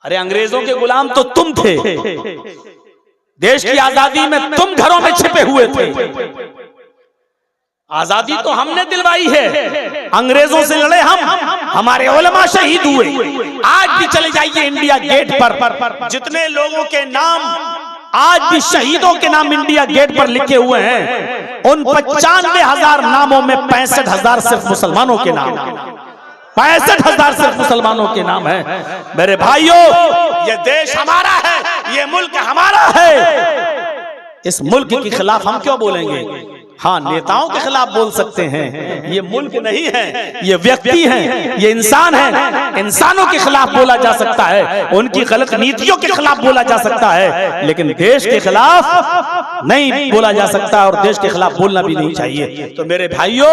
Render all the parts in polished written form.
अरे अंग्रेजों के गुलाम तो तुम थे, देश की आजादी में तुम घरों में छिपे हुए थे। आजादी तो हमने दिलवाई है, अंग्रेजों से लड़े हम, हमारे उलमा शहीद हुए। आज भी चले जाइए इंडिया गेट पर, जितने लोगों के नाम आज भी शहीदों के नाम इंडिया गेट पर लिखे हुए हैं, उन 95,000 नामों में 65,000 सिर्फ मुसलमानों के नाम, 65,000 सिर्फ मुसलमानों के नाम है। मेरे भाइयों, ये देश हमारा है, ये मुल्क हमारा है। इस मुल्क के खिलाफ हम क्यों बोलेंगे? हाँ, नेताओं के खिलाफ बोल सकते हैं, ये मुल्क नहीं है, ये व्यक्ति हैं, ये इंसान हैं। इंसानों के खिलाफ बोला जा सकता है, उनकी गलत नीतियों के खिलाफ बोला जा सकता है, लेकिन देश के खिलाफ नहीं बोला जा सकता और देश के खिलाफ बोलना भी नहीं चाहिए। तो मेरे भाइयों,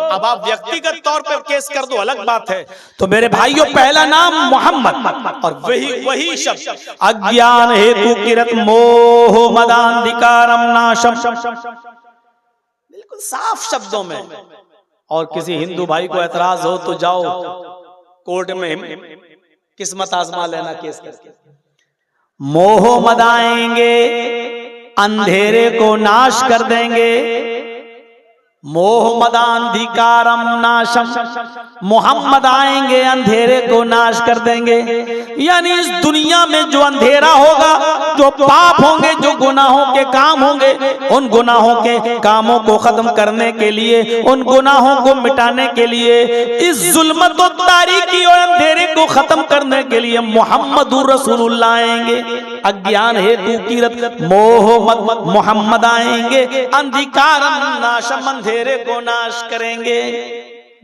अब आप व्यक्तिगत तौर पर केस कर दो, अलग बात है। तो मेरे भाइयों, पहला नाम मोहम्मद, और वही शब्द अज्ञान हेतु किरत मोह मदांधिकारम नाशम, बिल्कुल साफ शब्दों में। और किसी हिंदू भाई को एतराज हो तो जाओ कोर्ट में किस्मत आजमा लेना केस करके। मोह मदाएंगे, अंधेरे को नाश कर देंगे, मोह मदांधिकारम नाशम, मोहम्मद आएंगे अंधेरे को नाश कर देंगे। यानी इस दुनिया में जो अंधेरा होगा, जो पाप होंगे, जो गुनाहों के काम होंगे, उन गुनाहों के कामों को खत्म करने के लिए, उन गुनाहों को मिटाने के लिए, इस जुल्मत और तारीकी और अंधेरे को खत्म करने के लिए मोहम्मदुर रसूलुल्लाह आएंगे। अज्ञान हेतु किरत मोह मोहम्मद आएंगे, अंधिकारम नाशम, अंधेरे को नाश करेंगे।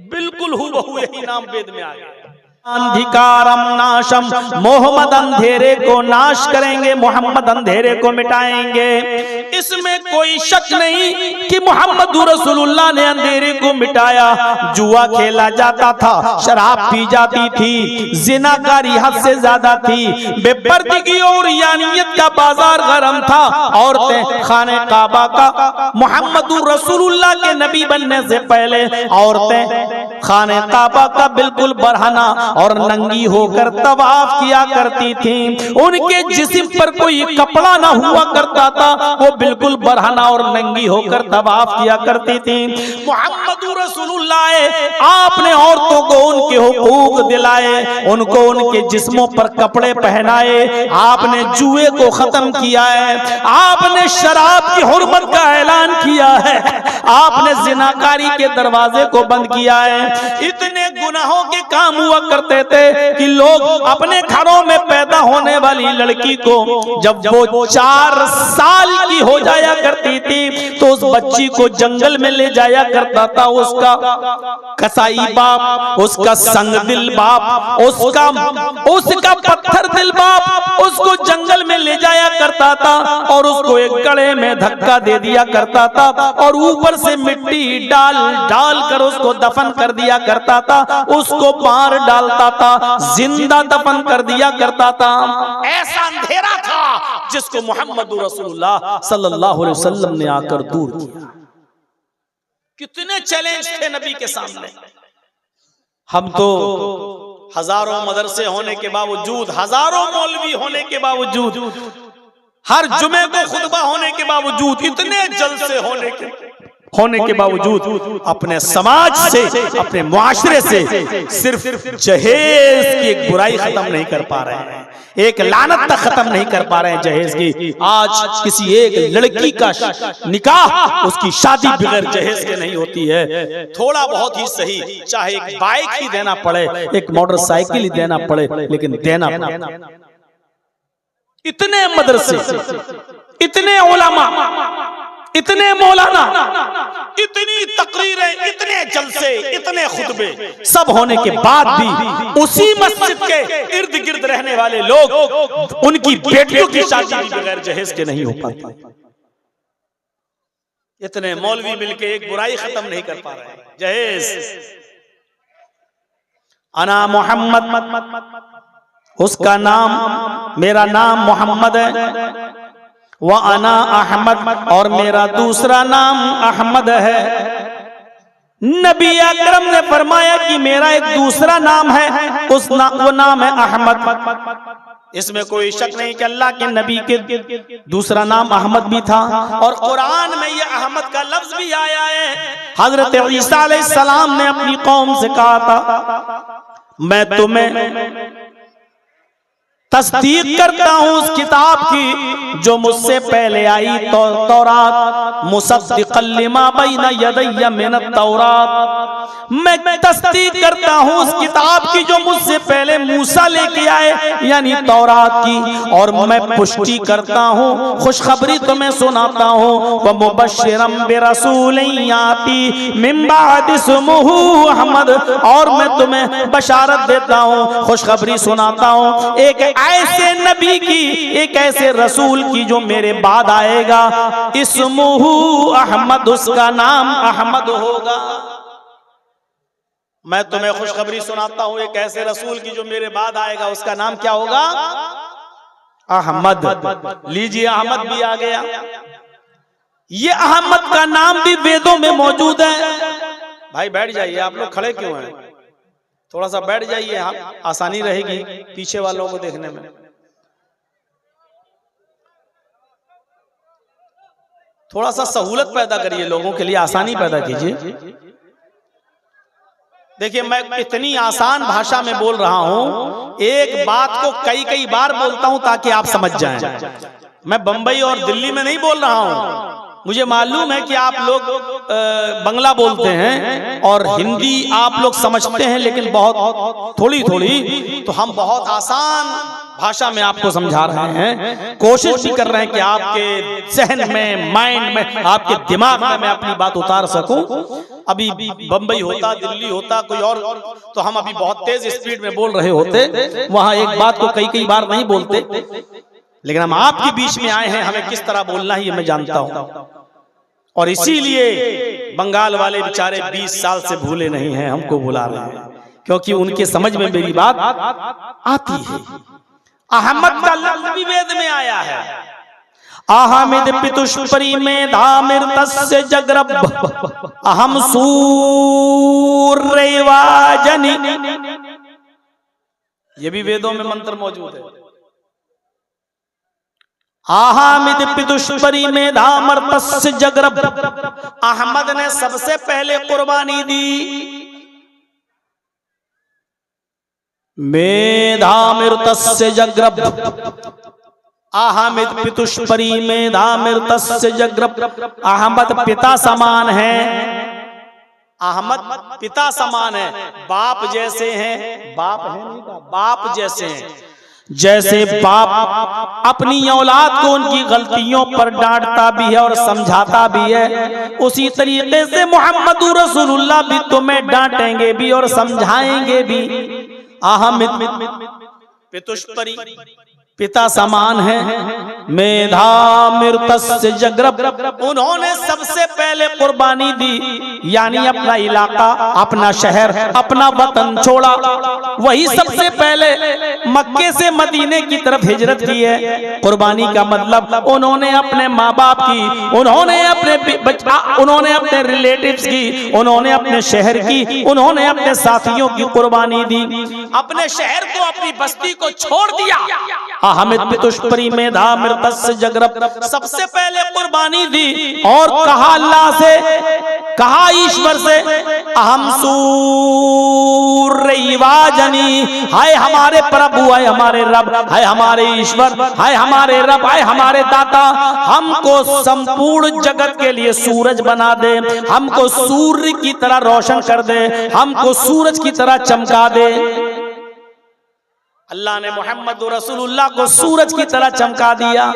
बिल्कुल हूबहू यही नाम वेद में आ गया। अंधिकारम नाशम, मोहम्मद अंधेरे को नाश करेंगे, मोहम्मद अंधेरे को मिटाएंगे। इसमें कोई शक नहीं कि मोहम्मद रसूलुल्लाह ने अंधेरे को मिटाया। जुआ खेला जाता था, शराब पी जाती थी, जिनाकारी हद से ज्यादा थी, बेपर्दगी और यानियत का बाजार गरम था। औरतें खाने काबा का, मोहम्मद रसूलुल्लाह के नबी बनने से पहले औरतें खाने काबा का बिल्कुल बरहना और नंगी होकर तवाफ किया करती थीं। उनके जिस्म पर कोई कपड़ा ना हुआ करता था, वो बिल्कुल बरहना और नंगी होकर तवाफ किया करती थीं। मोहम्मद रसूलुल्लाह आपने औरतों को उनके हुकूक दिलाए, उनको उनके जिस्मों पर कपड़े पहनाए, आपने जुए को खत्म किया है, आपने शराब की हुर्मत का ऐलान किया है, आपने जिनाकारी के दरवाजे को बंद किया है। इतने गुनाहों के काम हुआ करते थे कि लोग अपने घरों में पैदा होने वाली लड़की को जब वो 4 साल की हो जाया करती थी तो उस बच्ची को जंगल में ले जाया करता था उसका कसाई बाप, उसका संगदिल बाप, उसका पत्थर दिल बाप उसको जंगल में ले जाया करता था और उसको एक गड्ढे में धक्का दे दिया करता था और ऊपर से मिट्टी डाल कर उसको दफन कर दिया करता था, उसको मार डालता था, जिंदा दफन कर दिया करता था। ऐसा अंधेरा था जिसको मोहम्मद रसूलुल्लाह सल्लल्लाहु अलैहि वसल्लम ने आकर दूर किया। कितने चैलेंज थे नबी के सामने। हम तो हजारों मदरसे होने के बावजूद, हजारों मौलवी होने के बावजूद, हर जुमे को खुतबा होने के बावजूद, इतने जलसे होने के बावजूद अपने समाज से, अपने मुआशरे से सिर्फ जहेज की एक बुराई खत्म नहीं कर पा रहे हैं, एक लानत तक खत्म नहीं कर पा रहे हैं जहेज की। आज किसी एक लड़की का निकाह, उसकी शादी बगैर जहेज के नहीं होती है। थोड़ा बहुत ही सही, चाहे एक बाइक ही देना पड़े, एक मोटरसाइकिल ही देना पड़े, लेकिन देना पड़े। इतने मदरसे, इतने उलमा, इतने मौलाना, इतनी तकरीरें, इतने जलसे, इतने खुतबे, सब होने के बाद भी उसी मस्जिद के इर्द गिर्द रहने वाले लोग, उनकी बेटियों की शादी भी बगैर जहेज के नहीं हो पाती। इतने मौलवी मिलके एक बुराई खत्म नहीं कर पा रहे। जहेज, अना मोहम्मद, उसका नाम, मेरा नाम मोहम्मद है, व अना अहमद, और मेरा दूसरा नाम अहमद है। नबी अकरम ने फरमाया कि मेरा एक दूसरा नाम है, वो नाम है अहमद। इसमें कोई शक नहीं कि अल्लाह के नबी के दूसरा नाम अहमद भी था और कुरान में ये अहमद का लफ्ज भी आया है। हजरत ईसा अलैहिस्सलाम ने अपनी कौम से कहा था, मैं तुम्हें तस्दीक करता हूँ उस किताब की जो मुझसे पहले आई, तो तौरात मुसद्दिक़न लिमा बैना यदैया मिनत तौरात, मैं तस्दीक करता हूँ उस किताब की जो मुझसे पहले मूसा लेके आए यानी तौरात की, और मैं पुष्टि करता हूँ, खुशखबरी तुम्हें सुनाता हूँ, व मुबश्शिरम बिरसूलिन याती मिन बाद इस्मुहु अहमद, और मैं तुम्हें बशारत देता हूँ, खुशखबरी सुनाता हूँ एक ऐसे नबी की, एक ऐसे रसूल की जो मेरे बाद आएगा, इस्मुहु अहमद, उसका नाम अहमद होगा। मैं तुम्हें खुशखबरी सुनाता हूं एक ऐसे रसूल की जो मेरे बाद आएगा, उसका नाम क्या होगा? अहमद। लीजिए अहमद भी आ गया। ये अहमद का नाम भी वेदों में मौजूद है। भाई बैठ जाइए, आप लोग खड़े क्यों हैं? थोड़ा सा बैठ जाइए, आप आसानी रहेगी पीछे वालों को देखने में। थोड़ा सा सहूलत पैदा करिए, लोगों के लिए आसानी पैदा कीजिए। देखिए मैं इतनी आसान भाषा में बोल रहा हूं, एक बात को कई कई बार बोलता हूं ताकि आप समझ जाएं। मैं बंबई और दिल्ली में नहीं बोल रहा हूं। मुझे मालूम है कि आप लोग बंगला बोलते हैं और हिंदी आप लोग समझते हैं, लेकिन बहुत थोड़ी थोड़ी, तो हम बहुत आसान भाषा में आपको समझा रहे हैं, कोशिश भी कर रहे हैं कि आपके जहन में, माइंड में, आपके दिमाग में मैं अपनी बात उतार सकूं। अभी बंबई होता, दिल्ली होता, कोई और, तो हम अभी बहुत तेज स्पीड में बोल रहे होते, वहां एक बात को कई कई बार नहीं बोलते, लेकिन हम आपके बीच में आए हैं, हमें किस तरह बोलना है ये मैं जानता हूं। और इसीलिए बंगाल वाले बेचारे 20 साल से भूले नहीं हैं, हमको बुला रहे हैं, क्योंकि उनके समझ में मेरी बात आती है। अहमद का लफ्ज भी वेद में आया है। अहमद पितुष्परी में धामिर तस्य जगरब अहम सूर्यवाजनी, ये भी वेदों में मंत्र मौजूद है। अहमद पितुष्परी में धामर तस्य जगरब, अहमद ने सबसे पहले कुर्बानी दी। मेधामिर तस्य जगरब, अहमद पितुष्परी में धामिर तस्य जगरब, अहमद पिता समान है। अहमद पिता समान है, बाप जैसे हैं, बाप है नहीं का, बाप जैसे हैं। जैसे बाप अपनी औलाद को उनकी गलतियों पर डांटता भी है और समझाता भी है, उसी तरीके से मोहम्मदुर रसूलुल्लाह भी तुम्हें डांटेंगे भी और समझाएंगे भी। अहमद पितुष्परी, पिता समान है। मेधामिर तस्य जगरब, उन्होंने सबसे पहले कुर्बानी दी, यानी अपना इलाका, अपना शहर, अपना वतन छोड़ा। वही सबसे पहले मक्के से मदीने की तरफ हिजरत की है। कुर्बानी का मतलब उन्होंने अपने माँ बाप की, उन्होंने अपने रिलेटिव्स की, उन्होंने अपने शहर की, उन्होंने अपने साथियों की कुर्बानी दी। अपने शहर को, अपनी बस्ती को छोड़ दिया। अहमद पितुष्परी में धामिर तस्य जगरब, सबसे पहले कुर्बानी दी और कहा अल्लाह से, कहा ईश्वर से, अहम सूर्यवाजनी, हाय हमारे प्रभु, हाय हमारे रब, हाय हमारे ईश्वर, हाय हमारे रब, हाय हमारे दाता, हमको संपूर्ण जगत के लिए सूरज बना दे, हमको सूर्य की तरह रोशन कर दे, हमको सूरज की तरह चमका दे। अल्लाह ने मोहम्मद रसूलुल्लाह को सूरज की तरह चमका दिया।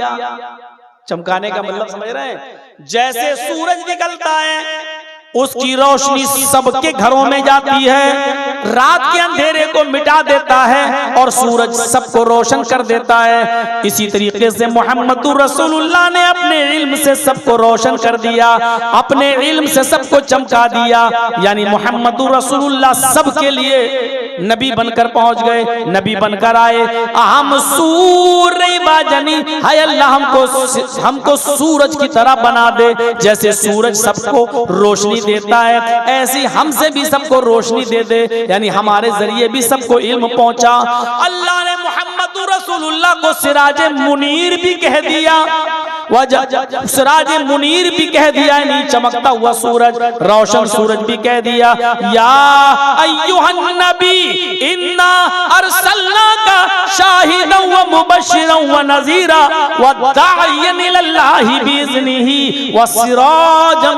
चमकाने का मतलब समझ रहे हैं? जैसे सूरज निकलता है उसकी रोशनी सबके घरों में जाती है, रात के अंधेरे को मिटा देता है और सूरज सबको रोशन कर देता है। इसी तरीके से मोहम्मद रसूलुल्लाह ने अपने इल्म से सबको रोशन कर दिया, अपने इल्म से सबको चमका दिया, यानी मोहम्मद रसूलुल्लाह सबके लिए नबी बनकर पहुंच गए, नबी बनकर आए। अहम सूर्यवाजनी, हाय अल्लाह हमको सूरज की तरह बना दे, जैसे सूरज सबको रोशनी देता है ऐसी हमसे भी सबको रोशनी दे दे, यानी हमारे जरिए भी सबको इल्म पहुंचा। अल्लाह ने मोहम्मद रसूलुल्लाह को सिराज मुनीर भी कह दिया, सिराज मुनीर भी कह दिया, नहीं चमकता हुआ सूरज, रोशन सूरज भी कह दिया। या अय्युहन नबी इन्ना अरसलनाका शाहिदन व मुबश्शिरन व नज़ीरा व दाइयन इलल्लाहि बिइज़्निही व सिराजन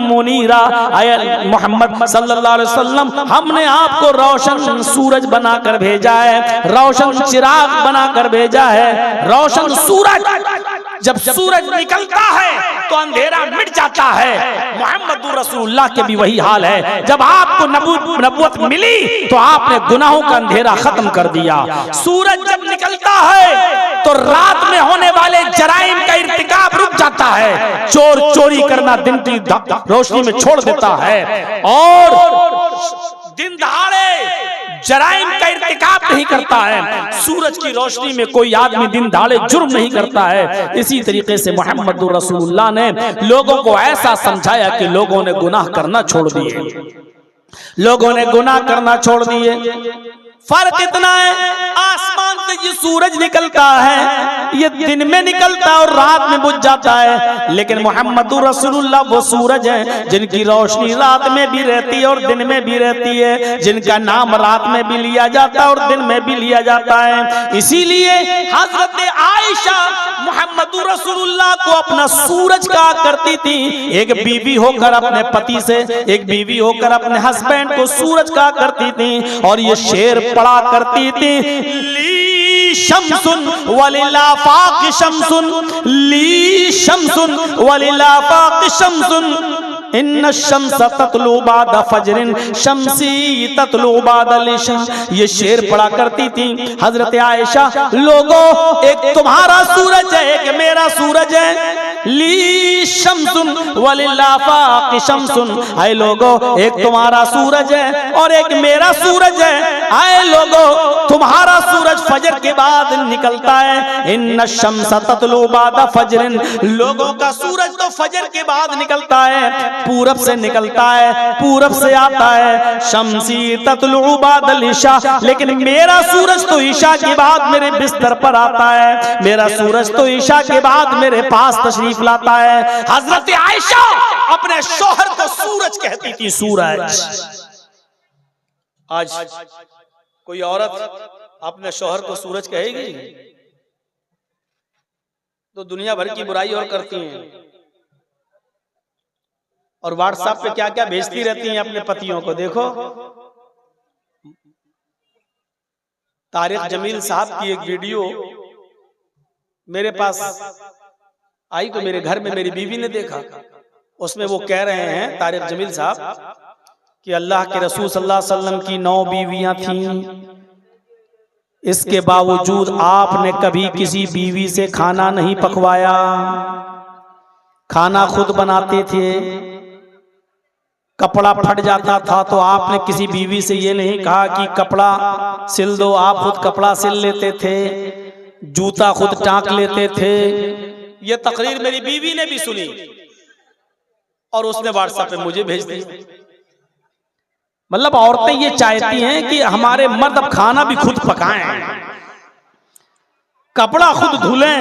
मुनीरा। आए मोहम्मद सल्लल्लाहु अलैहि वसल्लम, हमने आपको रोशन सूरज बनाकर भेजा है, रोशन चिराग बनाकर भेजा है। रोशन सूरज, जब सूरज निकलता है तो अंधेरा मिट जाता है। मोहम्मद रसूलुल्लाह के भी वही हाल है। जब आपको नबूवत मिली तो आपने गुनाहों का अंधेरा खत्म कर दिया। सूरज जब निकलता है तो रात में होने वाले जराइम का इर्तिकाब रुक जाता है। चोर चोरी करना दिन की रोशनी में छोड़ देता है और दिन दहाड़े जराइम का इर्तिकाब नहीं करता है। सूरज की रोशनी में कोई आदमी दिन दहाड़े जुर्म नहीं करता है। इसी तरीके से मोहम्मद रसूलुल्लाह ने लोगों को ऐसा समझाया कि लोगों ने गुनाह करना छोड़ दिए, लोगों ने गुनाह करना छोड़ दिए। फर्क इतना है, आसमान से ये सूरज निकलता है, ये दिन में निकलता है और रात में बुझ जाता है। लेकिन मोहम्मद रसूलुल्लाह वो सूरज है जिनकी रोशनी रात में भी रहती है और दिन में भी रहती है, जिनका नाम रात में भी लिया जाता है और दिन में भी लिया जाता है। इसीलिए हजरत आयशा मोहम्मद रसूलुल्लाह को अपना सूरज कहा करती थी। एक बीवी होकर अपने पति से, एक बीवी होकर अपने हस्बैंड को सूरज कहा करती थी। और ये शेर पढ़ा करती थी, ली शम्सुन वलिलाफाक शम्सुन, ली शम्सुन वलिलाफाक शम्सुन, इन्न शम्स ततलू बाद फजरिन शम्सी ततलू बाद लिशा। ये शेर पढ़ा करती थी हजरत आयशा, लोगों एक तुम्हारा सूरज है, एक मेरा सूरज है। ली शम्सुन वलिलाफाक शम्सुन, आए लोगों एक तुम्हारा सूरज है और एक मेरा सूरज है। आए लोगों तुम्हारा सूरज फजर के बाद निकलता है, इन्न शम्स ततलू बाद फजरिन, लोगों का सूरज तो फजर के बाद निकलता है, पूरब से निकलता है, पूरब से आता है। शम्सी ततलू बाद इशा, लेकिन मेरा सूरज तो ईशा के बाद मेरे बिस्तर पर आता है, मेरा सूरज तो ईशा के बाद मेरे पास तशरीफ लाता है। हजरत आयशा अपने शौहर को सूरज कहती थी, सूरज। आज कोई औरत अपने शौहर को सूरज कहेगी तो दुनिया भर की बुराई और करती हैं और व्हाट्सएप पे क्या क्या भेजती रहती हैं अपने पतियों को। देखो, तारिक जमील साहब की एक वीडियो मेरे पास आई तो मेरे घर में मेरी बीवी ने देखा। उसमें वो कह रहे हैं तारिक जमील साहब कि अल्लाह के रसूल सल्लल्लाहु अलैहि वसल्लम की 9 बीवियां थीं, इसके बावजूद आपने कभी किसी बीवी से खाना नहीं पकवाया, खाना खुद बनाते थे। कपड़ा फट जाता था तो आपने किसी बीवी से ये नहीं कहा कि कपड़ा सिल दो, आप खुद कपड़ा सिल लेते थे, जूता खुद टांक लेते थे। ये तकरीर मेरी बीवी ने भी सुनी और उसने व्हाट्सएप पे मुझे भेज दी। मतलब औरतें ये चाहती हैं कि हमारे मर्द अब खाना भी खुद पकाएं, कपड़ा खुद धुलें,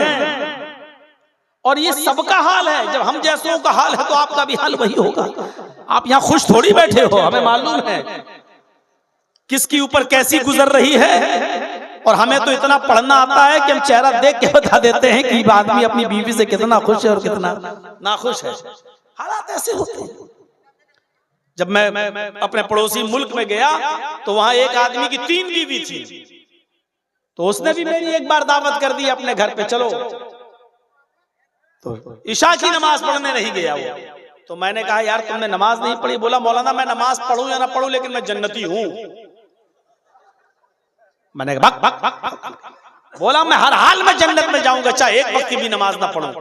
और ये सबका हाल है। जब हम जैसों का हाल है तो आपका भी हाल वही होगा। आप यहाँ खुश थोड़ी बैठे हो, हमें मालूम है किसकी ऊपर कैसी गुजर रही है। और हमें तो इतना पढ़ना आता है कि हम चेहरा देख के बता देते हैं कि आदमी अपनी बीवी से कितना खुश है और कितना नाखुश है। हालात ऐसे होते हैं। जब मैं अपने पड़ोसी मुल्क में गया तो वहां एक आदमी की 3 बीवी थी, तो उसने भी मेरी एक बार दावत कर दी अपने घर पे, चलो। तो ईशा की नमाज पढ़ने नहीं गया वो, तो मैंने कहा यार तुमने नमाज नहीं पढ़ी? बोला मौलाना मैं नमाज पढ़ूं या ना पढ़ूं लेकिन मैं जन्नती हूं। मैंने कहा बक बक बक। बोला मैं हर हाल में जन्नत में जाऊंगा चाहे एक वक्त की भी नमाज ना पढ़ूं।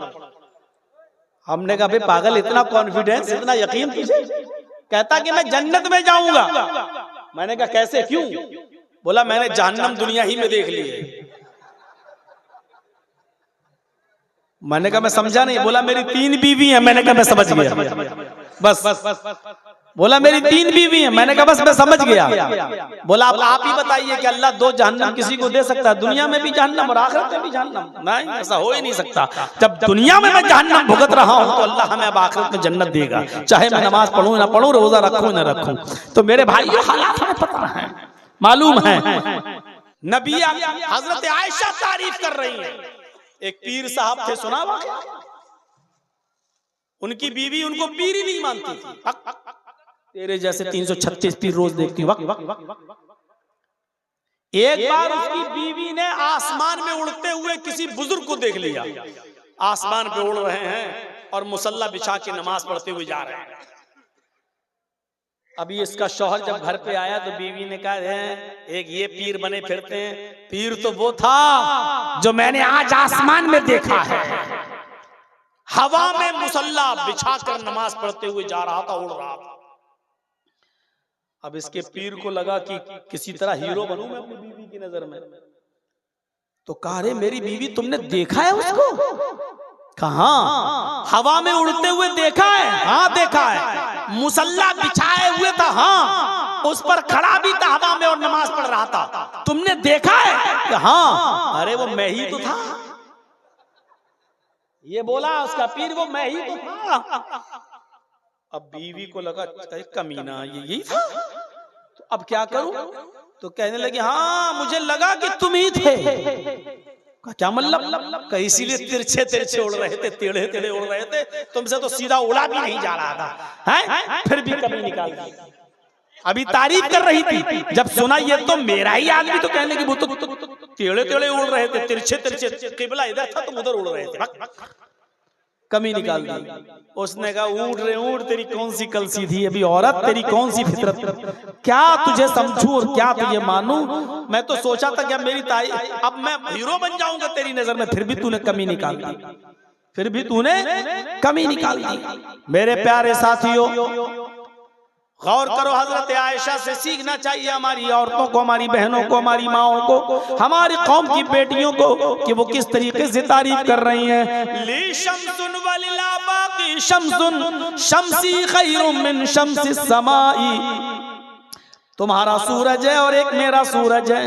हमने कहा भाई पागल, इतना कॉन्फिडेंस, इतना यकीन तुझे? कहता कि मैं जन्नत में जाऊंगा। मैंने कहा कैसे, क्यों? बोला मैंने जहन्नम दुनिया ही में देख ली है। मैंने कहा मैं समझा नहीं। बोला मेरी 3 बीवी हैं। मैंने कहा मैं समझ गया, बस बोला मेरी 3 बीवी हैं। मैंने कहा बस मैं समझ गया। बोला अब आप ही बताइए कि अल्लाह 2 जहन्नम किसी को दे सकता है? दुनिया में भी जहन्नम और आखिरत में भी जहन्नम? नहीं, ऐसा हो ही नहीं सकता। जब दुनिया में मैं जहन्नम भुगत रहा हूं तो अल्लाह हमें अब आखिरत में जन्नत देगा, चाहे मैं नमाज पढ़ूं ना पढ़ूं, रोजा रखूं ना रखूं। तो मेरे भाई हालात हमें पता है, मालूम है। नबी हजरत आयशा तारीफ कर रही है। एक पीर साहब थे, सुना हुआ? उनकी बीवी उनको पीर ही नहीं मानती थी। तेरे जैसे 336 पीर रोज देखती हूँ। एक बार उसकी बीवी ने आसमान में उड़ते हुए किसी बुजुर्ग को देख लिया। आसमान पे उड़ रहे हैं और मुसल्ला बिछा के नमाज पढ़ते हुए जा रहे हैं। अभी इसका शौहर जब घर पे आया तो बीवी ने कहा एक ये पीर बने फिरते हैं। पीर तो वो था जो मैंने आज आसमान में देखा है, हवा में मुसल्ला बिछाकर नमाज पढ़ते हुए जा रहा था, उड़ रहा था। अब इसके पीर को लगा कि किसी तरह हीरो बनूं मैं अपनी बीवी की नजर में। तो कहा रे मेरी बीवी तुमने देखा है उसको? कहा हवा में उड़ते हुए देखा है? हाँ देखा है। मुसल्ला बिछाए हुए था, हाँ उस पर खड़ा भी था हवा में और नमाज पढ़ रहा था। तुमने देखा है? हाँ। अरे वो मैं ही तो था। ये बोला उसका पीर, वो मैं ही तो था। अब बीवी को लगा कमीना ये यही था, तो अब क्या करूं? तो कहने लगी हाँ मुझे लगा कि तुम ही थे। क्या मतलब? इसीलिए तिरछे तिरछे उड़ रहे थे, टेढ़े टेढ़े उड़ रहे थे, तुमसे तो सीधा उड़ा भी नहीं जा रहा था, हैं? फिर भी कमी निकाल दी। अभी तारीफ कर रही थी, जब सुना ये तो मेरा ही आदमी, तो कहने लगी वो तो टेढ़े टेढ़े उड़ रहे थे, तिरछे तिरछे, किबला इधर था तुम उधर उड़ रहे थे, कमी निकाल दी। उसने कहा ऊँट तेरी कौन सी कल सीधी, अभी औरत तेरी कौन सी फितरत, क्या तुझे समझूं और क्या तुझे मानूं? मैं तो सोचा था कि मेरी ताई अब मैं हीरो बन जाऊंगा तेरी नजर में, फिर भी तूने कमी निकाल दी, फिर भी तूने कमी निकाल दी। मेरे प्यारे साथियों गौर करो, हजरत आयशा से सीखना चाहिए हमारी औरतों को, हमारी बहनों को, हमारी माओं को, हमारी कौम की बेटियों को, कि वो किस तरीके से तारीफ कर रही हैं। ली शम्सुन वलिला बाकी शम्सुन शम्सी खैरुम मिन शम्सी समाई। तुम्हारा सूरज है और एक मेरा सूरज है,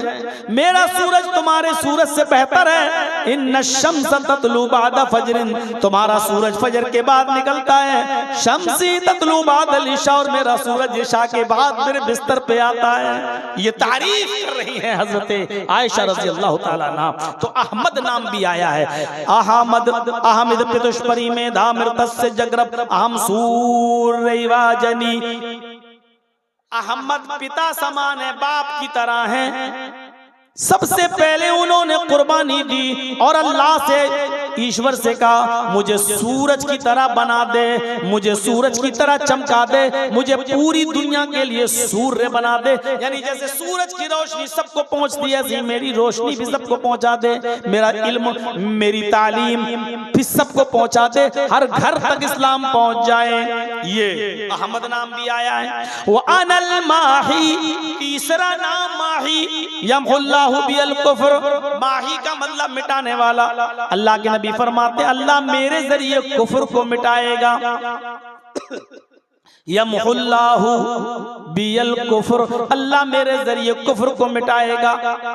मेरा सूरज तुम्हारे सूरज से बेहतर है। इन्न शम्स ततलू बाद फजरिन, तुम्हारा सूरज फजर के बाद निकलता है। शम्सी ततलू बाद इशा, और मेरा सूरज इशा के बाद मेरे बिस्तर पे आता है। ये तारीफ कर रही है हजरत आयशा रज़ी अल्लाह ताला अन्हा। तो अहमद नाम भी आया है। अहमद पितुष्परी में धामिर से जगरब अहम सूरवाजनी। अहमद पिता समान है, बाप की तरह है। सबसे पहले उन्होंने कुर्बानी दी और अल्लाह से, ईश्वर से कहा मुझे सूरज की तरह बना दे, मुझे सूरज की तरह चमका दे, मुझे पूरी दुनिया के लिए सूर्य बना दे। यानी जैसे सूरज की रोशनी सबको पहुंचती है, ऐसी मेरी रोशनी भी सबको पहुंचा दे, मेरा इल्म मेरी तालीम भी सबको पहुंचा दे, हर घर तक इस्लाम पहुंच जाए। ये अहमद नाम भी आया है। वो अनल माही, तीसरा नाम माही, यमहुल्लाहु बिल कुफ्र, माही का मतलब मिटाने वाला। अल्लाह के नबी फरमाते अल्लाह मेरे जरिए कुफ्र को मिटाएगा। यमहुल्लाहु बिल कुफ्र, अल्लाह मेरे जरिए कुफ्र को मिटाएगा,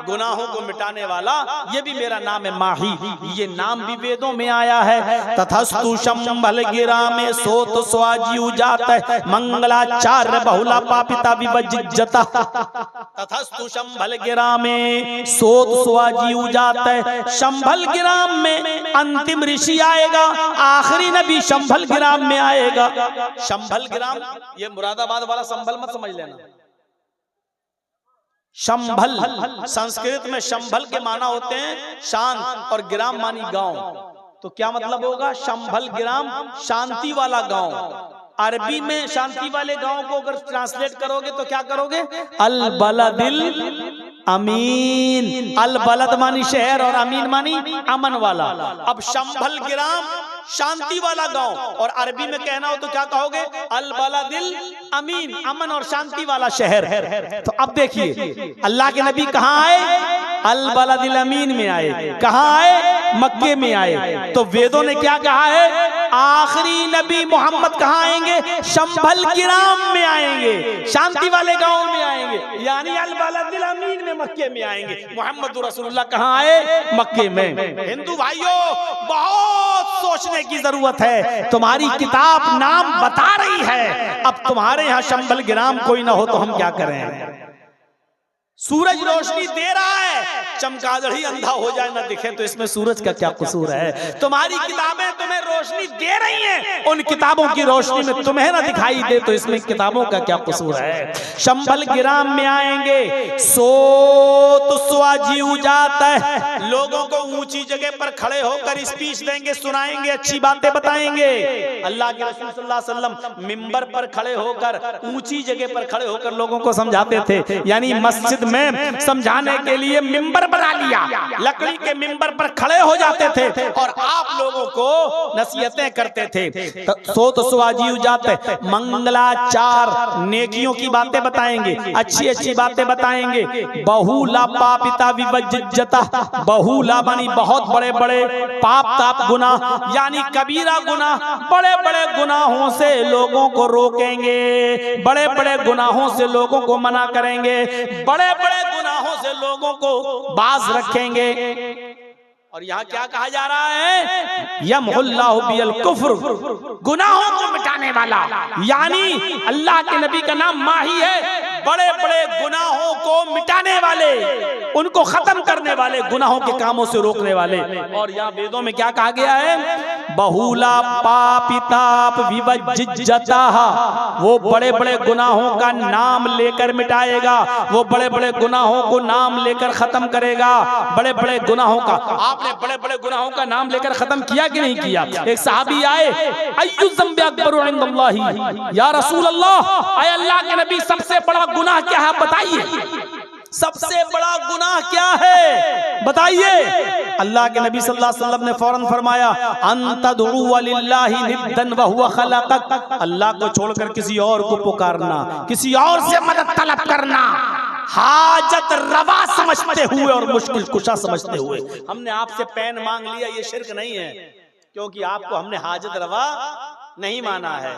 गुनाहों को मिटाने वाला, ये भी मेरा नाम है माही। ये नाम भी वेदों में आया है। तथस्तु शंभल गिरा में सोत स्वाजी उजात मंगलाचार्य बहुला पापिता विवज्जता। तथस्तु शंभल गिरा में सोत स्वाजी उजात, शंभल गिराम में अंतिम ऋषि आएगा, आखिरी नबी शंभल गिराम में आएगा। शंभल गिराम ये मुरादाबाद वाला संभल मत समझ लेना। शंभल संस्कृत में शंभल के माना होते हैं शांत, और गिराम मानी गांव। तो क्या मतलब होगा? शंभल गिराम शांति वाला गांव। अरबी में शांति वाले गांव को अगर ट्रांसलेट करोगे तो क्या करोगे? अल बलदिल अमीन। अल बलद मानी शहर और अमीन मानी अमन वाला। अब शंभल गिराम शांति वाला गांव, और अरबी में कहना हो तो क्या कहोगे? अल बलदिल अमीन, अमन और शांति वाला शहर। तो अब देखिए अल्लाह के नबी कहाँ आए? अल बलदिल अमीन में आए। कहाँ आए? मक्के में आए। तो वेदों ने क्या कहा है? आखिरी नबी मोहम्मद कहाँ आएंगे? शंभल गिराम में आएंगे, शांति वाले गांव में आएंगे, यानी अल बलदिल अमीन में, मक्के में आएंगे। मोहम्मद रसूलुल्लाह कहाँ आए? मक्के में। हिंदू भाइयों, बहुत सोचने की जरूरत है। तुम्हारी किताब नाम बता रही है, अब तुम्हारे यहाँ शंभल गिराम कोई ना हो तो हम क्या करें? सूरज रोशनी दे रहा है, चमगादड़ ही अंधा हो जाए ना दिखे तो इसमें सूरज का क्या कसूर है? तुम्हारी किताबें तुम्हें रोशनी दे रही हैं, उन किताबों की रोशनी में तुम्हें ना दिखाई दे तो इसमें किताबों का क्या कसूर है? शंभल गिराम में आएंगे, सोत स्वाजी जाता है, लोगों को ऊंची जगह पर खड़े होकर स्पीच देंगे, सुनाएंगे, अच्छी बातें बताएंगे। अल्लाह के रसूल सल्लल्लाहु अलैहि वसल्लम मिंबर पर खड़े होकर, ऊंची जगह पर खड़े होकर लोगों को समझाते थे, यानी मस्जिद में समझाने के लिए मिंबर बना लिया, लकड़ी के मिंबर पर खड़े हो जाते थे और आप लोगों को नसीहतें करते थे। सोत स्वाजी जाते, मंगलाचार, नेकियों की बातें बताएंगे, अच्छी अच्छी बातें बताएंगे। बहुला पापिता विवज्जता, बहुला मानी बहुत बड़े बड़े पाप ताप गुना, यानी कबीरा गुना, बड़े बड़े गुनाहों से लोगों को रोकेंगे, बड़े बड़े गुनाहों से लोगों को मना करेंगे, बड़े बड़े गुनाहों से लोगों को बाज रखेंगे। और यहाँ क्या कहा जा रहा है? यमहुल्लाहु बिल कुफ्र, गुनाहों को मिटाने वाला, यानी अल्लाह के नबी का नाम माही है, बड़े बड़े गुनाहों को मिटाने वाले, उनको खत्म करने वाले, गुनाहों के कामों से रोकने वाले। और यहाँ वेदों में क्या कहा गया है? बहुला पापिताप विवज्जता, वो बड़े बड़े गुनाहों का नाम लेकर मिटाएगा, वो बड़े बड़े गुनाहों को नाम लेकर खत्म करेगा। बड़े बड़े गुनाहों का, आपने बड़े बड़े गुनाहों का नाम लेकर खत्म किया कि नहीं किया? एक सहाबी आए, अय्यु ज़ंबि अकबरु इंदल्लाहि, या रसूल अल्लाह, ऐ अल्लाह के नबी, सबसे बड़ा गुनाह क्या है बताइए, सबसे बड़ा गुनाह क्या है बताइए? अल्लाह के नबी सल्लल्लाहु अलैहि वसल्लम ने फौरन फरमाया, अंतदउ लिल्लाहि निद्दन व हुवा खलक़क, अल्लाह को छोड़कर किसी और को पुकारना, किसी और से मदद तलब करना, हाजत रवा समझते हुए और मुश्किल कुशा समझते हुए। हमने आपसे पेन मांग लिया, ये शिर्क नहीं है, क्योंकि आपको हमने हाजत रवा नहीं माना है,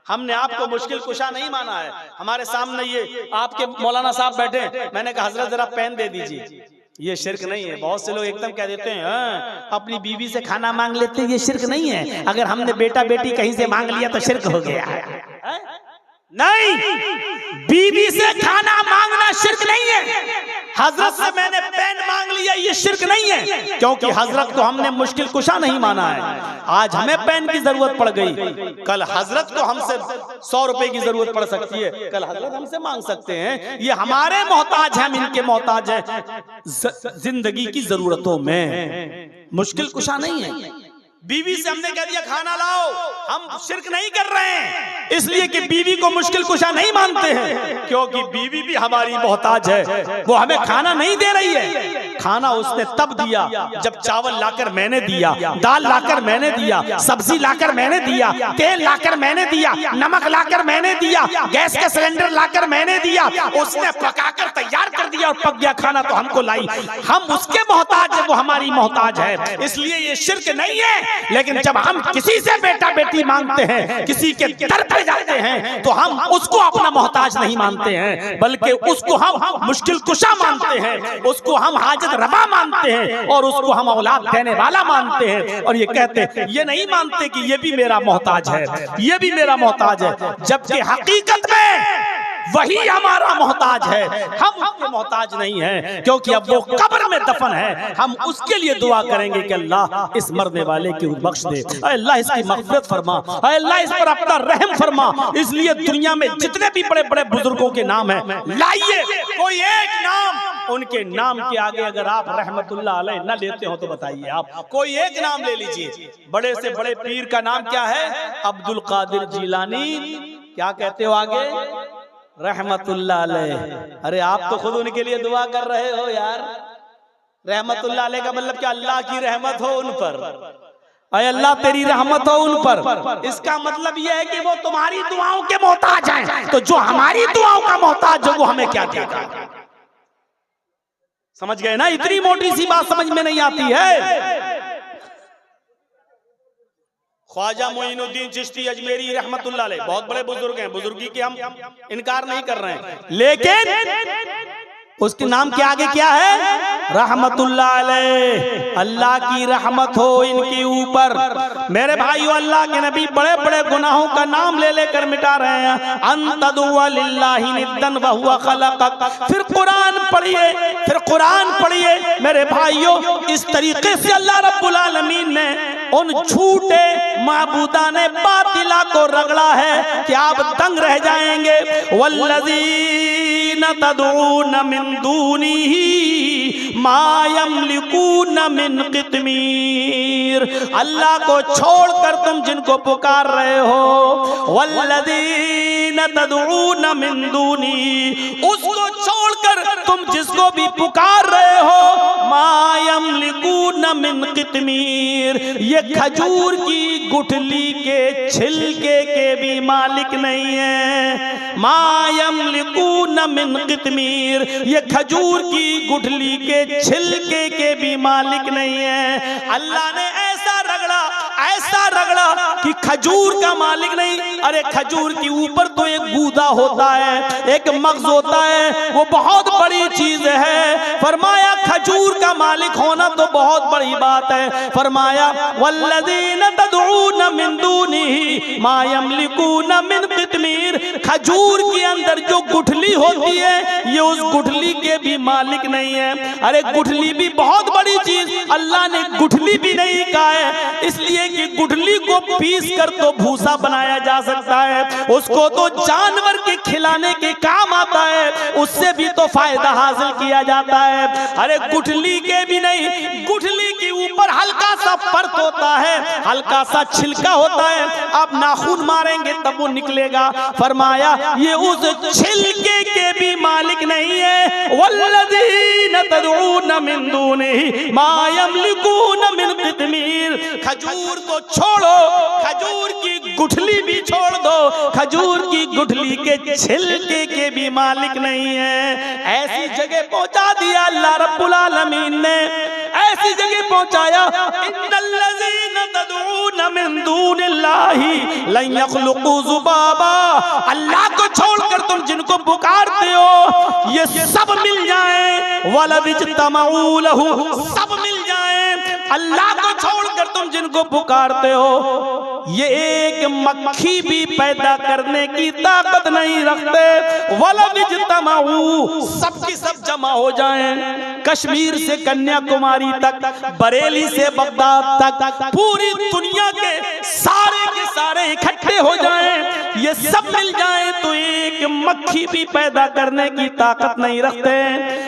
हमने आपको मुश्किल कुशा नहीं माना है। हमारे सामने ये आपके मौलाना साहब बैठे, मैंने कहा हजरत जरा पेन दे दीजिए, ये शिर्क नहीं है। बहुत से लोग एकदम कह देते हैं अपनी बीवी से खाना मांग लेते हैं, ये शिर्क नहीं है। अगर हमने बेटा बेटी कहीं से मांग लिया तो शिर्क हो गया है। नहीं, बीवी से खाना मांगना शिर्क नहीं है। हजरत से मैंने पेन मांग लिया, ये शिर्क नहीं है, क्योंकि हजरत को हमने मुश्किल कुशा नहीं माना है। आज हमें पेन की जरूरत पड़ गई, कल हजरत को हमसे 100 रुपए की जरूरत पड़ सकती है, कल हजरत हमसे मांग सकते हैं। ये हमारे मोहताज हैं, हम इनके मोहताज हैं जिंदगी की जरूरतों में, मुश्किल कुशा नहीं है। बीवी से हमने कह दिया खाना लाओ, हम शिर्क नहीं कर रहे हैं, इसलिए कि बीवी को मुश्किल कुशा नहीं मानते हैं, क्योंकि बीवी भी हमारी मोहताज है, वो हमें खाना नहीं दे रही है। खाना उसने तब दिया जब चावल लाकर मैंने दिया, दाल लाकर मैंने दिया, सब्जी लाकर मैंने दिया, तेल लाकर मैंने दिया, नमक लाकर मैंने दिया, गैस का सिलेंडर लाकर मैंने दिया, उसने पकाकर तैयार कर दिया और पक गया खाना तो हमको लाई। हम उसके मोहताज है, वो हमारी मोहताज है, इसलिए ये शिर्क नहीं है। लेकिन जब हम किसी से बेटा बेटी मांगते हैं, किसी के दर पे जाते हैं, तो हम उसको अपना मोहताज नहीं मानते हैं, बल्कि उसको हम मुश्किल कुशा मानते हैं, उसको हम हाजत रवा मानते हैं, और उसको हम औलाद देने वाला मानते हैं। और ये कहते हैं, ये नहीं मानते कि ये भी मेरा मोहताज है, ये भी मेरा मोहताज है, जबकि हकीकत में वही हमारा मोहताज है, हम उसके मोहताज नहीं हैं, क्योंकि अब वो कब्र में दफन है। हम उसके लिए दुआ करेंगे कि अल्लाह इस मरने वाले की बख्श दे, अल्लाह इसकी मग़फ़िरत फरमा, अल्लाह इस पर अपना रहम फरमा। इसलिए दुनिया में जितने भी बड़े बड़े बुजुर्गों के नाम हैं, लाइए कोई एक नाम, उनके नाम के आगे अगर आप रहमतुल्लाह अलैह न लेते हो तो बताइए, आप कोई एक नाम ले लीजिए। बड़े से बड़े पीर का नाम क्या है? अब्दुल कादिर जिलानी। क्या कहते हो आगे? रहमतुल्लाह अलैह। अरे आप तो खुद उनके लिए दुआ कर रहे हो यार। रहमतुल्लाह अलैह का मतलब क्या? अल्लाह की रहमत हो उन पर, अय अल्लाह तेरी रहमत हो उन पर। इसका मतलब यह है कि वो तुम्हारी दुआओं के मोहताज हैं, तो जो हमारी दुआओं का मोहताज हो वो हमें क्या देगा? समझ गए ना? इतनी मोटी सी बात समझ में नहीं आती है। ख्वाजा मोइनुद्दीन चिश्ती अजमेरी रहमतुल्लाह अलैह बहुत बड़े बुजुर्ग हैं, बुजुर्गी की हम इनकार नहीं कर रहे हैं, लेकिन उसके नाम के आगे क्या है? रहमतुल्लाह अलैह। अल्लाह की रहमत हो इनके ऊपर। मेरे भाइयों, अल्लाह के नबी बड़े बड़े गुनाहों का नाम ले लेकर मिटा रहे हैं। अंतदुआ लिल्लाहि निद्दन व हुवा खलक़क। फिर कुरान पढ़िए, फिर कुरान पढ़िए मेरे भाइयों। इस तरीके से अल्लाह रब्बुल आलमीन ने उन झूठे माबूदाने बातिला को रगड़ा है कि आप दंग रह जाएंगे। वल्लज़ीना तदऊन मिन दूनिही मा यमलिकून मिन क़ित्मीर। अल्लाह को छोड़कर तुम जिनको पुकार रहे हो, वल्लज़ीना तदऊन मिन दूनिही, उसको छोड़कर तुम जिसको भी पुकार रहे हो, मा यमलिकून मिन क़ित्मीर, ये खजूर की गुठली के छिलके के भी मालिक नहीं है। मा यमलिकून मिन क़ित्मीर, ये खजूर की गुठली के छिलके के भी मालिक नहीं है। अल्लाह ने ऐसा रगड़ा कि खजूर का मालिक नहीं। अरे खजूर के ऊपर तो एक गूदा होता है, एक मग़ज़ होता है, वो बहुत बड़ी चीज है। फरमाया खजूर का मालिक होना तो बहुत बड़ी बात है। फरमाया वल्लज़ीना तदऊन मिन दूनिही मा यमलिकून मिन क़ित्मीर, खजूर के अंदर जो गुठली होती है ये उस गुठली के भी मालिक नहीं है। अरे गुठली भी बहुत बड़ी चीज, अल्लाह ने गुठली भी नहीं कहा है इसलिए कि गुठली को पीस कर तो भूसा बनाया जा सकता है, उसको तो जानवर के खिलाने के काम आता है, उससे भी तो फायदा हासिल किया जाता है। अरे गुठली के भी नहीं, गुठली के ऊपर हल्का सा परत होता है, हल्का सा छिलका होता है, आप नाखून मारेंगे तब वो निकलेगा। फरमाया ये उस छिलके के भी मालिक नहीं है। वल्लज़ीना तदऊन मिन दूनिही मा यमलिकून मिन क़ित्मीर, खजूर को छोड़ो, खजूर की गुठली भी छोड़ दो, खजूर की गुठली के छिलके के भी मालिक नहीं है। ऐसी जगह पहुंचा दिया अल्लाह रब्बुल आलमीन ने, ऐसी जगह पहुंचाया। इन्नल्लज़ीना तदऊन मिन दूनिल्लाहि लन यख़्लुक़ू ज़ुबाबा, अल्लाह को छोड़कर तुम जिनको पुकारते हो ये सब मिल जाएं, वलविज्तमऊ लहू, सब मिल जाएं। अल्लाह को छोड़कर तुम जिनको पुकारते हो ये एक मक्खी भी पैदा करने की ताकत नहीं रखते। वलविज्तमऊ, सबकी सब जमा हो जाएं, कश्मीर से कन्याकुमारी तक, बरेली से बगदाद तक, पूरी दुनिया के सारे इकट्ठे हो जाएं, ये सब मिल जाएं तो एक मक्खी भी पैदा करने की ताकत नहीं रखते।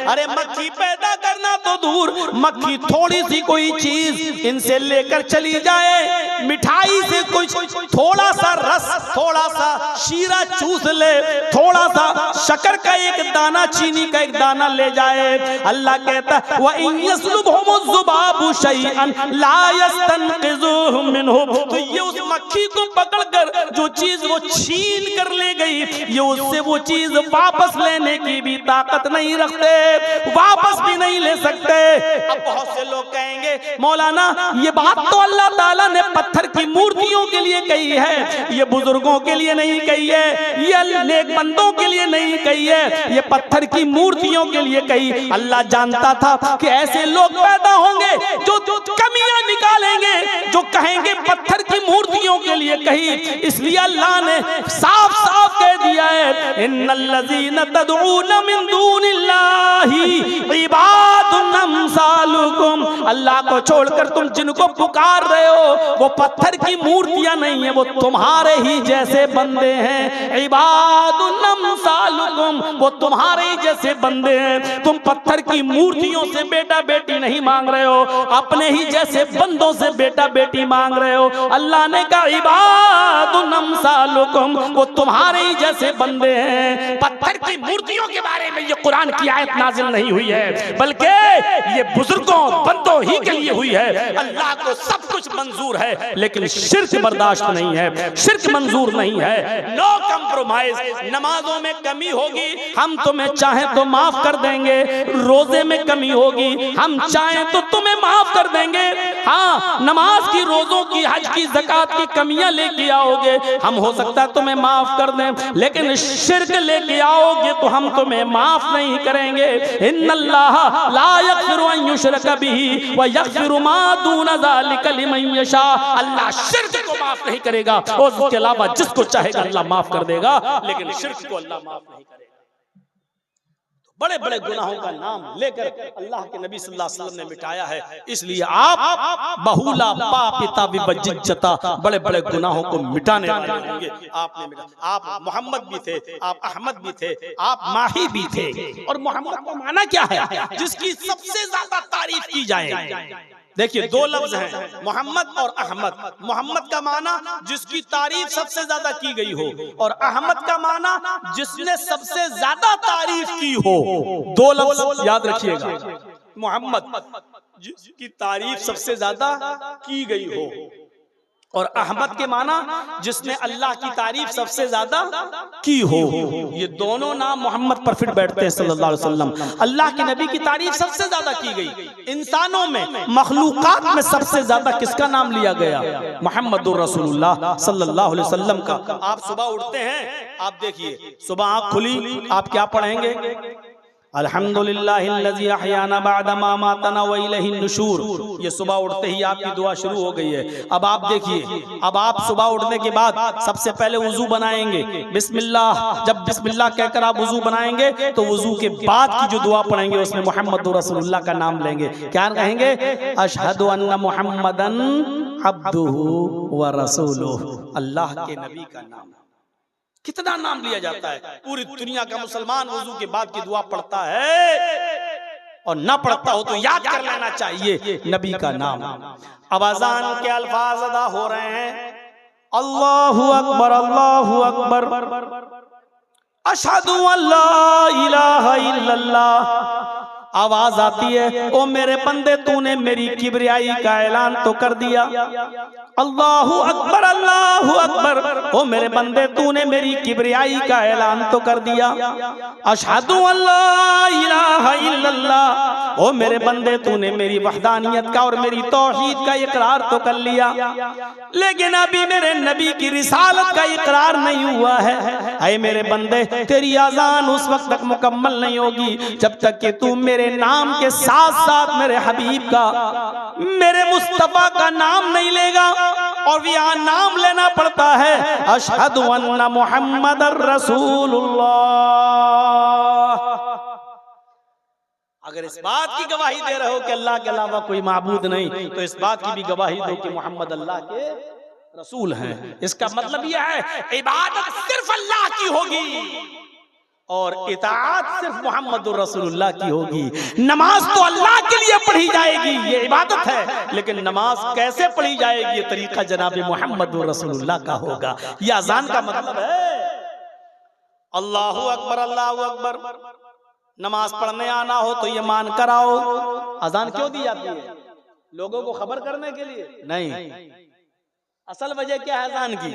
अरे मक्खी पैदा करना तो दूर, मक्खी थोड़ी सी कोई चीज इनसे लेकर चली जाए, मिठाई से कुछ थोड़ा सा रस, थोड़ा सा शीरा चूस ले, थोड़ा सा शक्कर का एक दाना, चीनी का एक दाना ले जाए, अल्लाह कहता है व इन यस्लुबहुमुज़्ज़ुबाबु शैअन ला यस्तनक़िज़ुहु मिन्हु, तो ये उस मक्खी को पकड़कर जो चीज वो छीन कर ले गई, ये उससे वो चीज वापस लेने की भी ताकत नहीं रखते, वापस भी नहीं ले सकते। अब बहुत से लोग कहेंगे मौलाना ये बात तो अल्लाह ताला ने पत्थर की मूर्तियों के लिए कही है, ये बुजुर्गों के लिए नहीं कही है, ये नेक बंदों के लिए नहीं कही है, ये पत्थर की मूर्तियों के लिए कही। अल्लाह जानता था कि ऐसे लोग पैदा होंगे जो कमियां निकालेंगे, जो कहेंगे पत्थर की मूर्तियों के लिए कही, इसलिए अल्लाह ने साफ साफ कह दिया है इन्नल्लज़ीना तदऊन मिन दूनिल्लाहि इबादुन अम्सालुकुम, अल्लाह को छोड़कर तुम जिनको पुकार रहे हो वो पत्थर की मूर्तियां नहीं है, वो तुम्हारे ही जैसे बंदे हैं। इबादुन अम्सालुकुम, वो तुम्हारे ही जैसे बंदे हैं। तुम पत्थर की मूर्तियों से बेटा बेटी नहीं मांग रहे हो, अपने ही जैसे बंदों से बेटा बेटी मांग रहे हो। अल्लाह ने कहा इबादुन अम्सालुकुम, वो तुम्हारे ही जैसे बंदे हैं। पत्थर की मूर्तियों के बारे में ये कुरान की आयत नाजिल नहीं हुई है, बल्कि ये बुजुर्गों बंदों ही के लिए हुई है। अल्लाह को सब कुछ मंजूर है, लेकिन शिर्क बर्दाश्त नहीं है, शिर्क मंजूर नहीं है। No compromise. नमाजों में कमी होगी, हम तुम्हें चाहें तो माफ कर देंगे। रोजे में कमी होगी, हम चाहें तो तुम्हें माफ कर देंगे। हाँ, नमाज की, रोजों की, हज की, ज़कात की कमियां लेके आओगे, हम हो सकता है तुम्हें माफ कर दें, लेकिन शिर्क लेके आओगे तो हम तुम्हें माफ नहीं करेंगे। इन्नल्लाह ला यग़फ़िरु अन युश्रक बिही व यग़फ़िरु मा दून ज़ालिका लिमन यशा। अल्लाह शिर्क को माफ नहीं करेगा और उसके अलावा जिसको चाहेगा अल्लाह माफ कर देगा, लेकिन शिर्क को अल्लाह माफ नहीं करेगा। बड़े बड़े गुनाहों का नाम लेकर अल्लाह के नबी सल्लल्लाहु अलैहि वसल्लम ने मिटाया है। इसलिए आप बहुला पापिता विवज्जता, बड़े बड़े गुनाहों को मिटाने वाले होंगे। आपने मिटा, आप मोहम्मद भी थे, आप अहमद भी थे, आप माही भी थे। और मोहम्मद का माना क्या है? जिसकी सबसे ज्यादा तारीफ की जाए। देखिए, दो लफ्ज हैं, मोहम्मद और अहमद। मोहम्मद का माना जिसकी तारीफ सबसे ज्यादा की गई हो, और अहमद का माना जिसने सबसे ज्यादा तारीफ की हो। दो लफ्ज याद रखिएगा। मोहम्मद जिसकी तारीफ सबसे ज्यादा की गई हो, और अहमद के माना जिसने अल्लाह की तारीफ सबसे ज्यादा की हो। ये दोनों नाम मोहम्मद पर फिट बैठते हैं सल्लल्लाहु अलैहि वसल्लम। अल्लाह के नबी की तारीफ सबसे ज्यादा की गई। इंसानों में, मखलूकात में सबसे ज्यादा किसका नाम लिया गया? मुहम्मदुर रसूलुल्लाह सल्लल्लाहु अलैहि वसल्लम का। आप सुबह उठते हैं, आप देखिए, सुबह आँख खुली, आप क्या पढ़ेंगे? अल्हम्दुलिल्लाहिल्लज़ी अहयाना बअदा मा मातना व इलैहिन नुशूर। ये सुबह उठते ही आपकी दुआ शुरू हो गई है। अब आप देखिए, अब आप सुबह उठने के बाद सबसे पहले वुजू बनाएंगे, बिस्मिल्लाह। जब बिस्मिल्लाह कहकर आप वुजू बनाएंगे तो वुजू के बाद की जो दुआ पढ़ेंगे उसमें मुहम्मदुर रसूलुल्लाह का नाम लेंगे। क्या कहेंगे? अशहदु अन्ना मुहम्मदन अब्दुहु व रसूलुहु। अल्लाह के नबी का नाम। कितना नाम लिया जाता है। पूरी दुनिया का मुसलमान वुजू के बाद की दुआ पढ़ता है, और ना पढ़ता हो तो याद कर लेना चाहिए नबी का नाम। अब अज़ान के अल्फाज अदा हो रहे हैं, अल्लाहु अकबर, अल्लाहु अकबर, अशहदु अल्ला इलाहा इल्लल्लाह। आवाज आती है, ओ मेरे बंदे, तूने मेरी किबरियाई का ऐलान तो कर दिया। अल्लाहु अकबर, अल्लाहु अकबर, ओ मेरे बंदे, तूने मेरी किबरियाई का ऐलान तो कर दिया। अशहदु अल्ला इलाहा इल्लल्लाह, ओ मेरे बंदे, तूने मेरी वहदानियत का और मेरी तौहीद का इकरार तो कर लिया, लेकिन अभी मेरे नबी की रिसालत का इकरार नहीं हुआ है। ऐ मेरे बंदे, तेरी अज़ान उस वक्त तक मुकम्मल नहीं होगी जब तक कि तू मेरे नाम के साथ साथ मेरे हबीब का, मेरे मुस्तफा का नाम नहीं लेगा। और यहाँ नाम लेना पड़ता है, अशहदु अन्ना मुहम्मदर रसूलुल्लाह। अगर इस बात की गवाही दे रहे हो कि अल्लाह के अलावा कोई माबूद नहीं, तो इस बात की भी गवाही दो कि मोहम्मद अल्लाह के रसूल हैं। इसका मतलब यह है, इबादत सिर्फ अल्लाह की होगी और इताअत सिर्फ मुहम्मदुर रसूलुल्लाह की होगी। नमाज तो अल्लाह के लिए पढ़ी जाएगी, ये इबादत है, लेकिन नमाज कैसे पढ़ी जाएगी ये तरीका जनाब मुहम्मदुर रसूलुल्लाह का होगा। ये अज़ान का मतलब है। अल्लाहु अकबर, अल्लाहु अकबर। नमाज पढ़ने आना हो तो ये मान कर आओ। अज़ान क्यों दी जाती है? लोगों को खबर करने के लिए नहीं। असल वजह क्या है अज़ान की?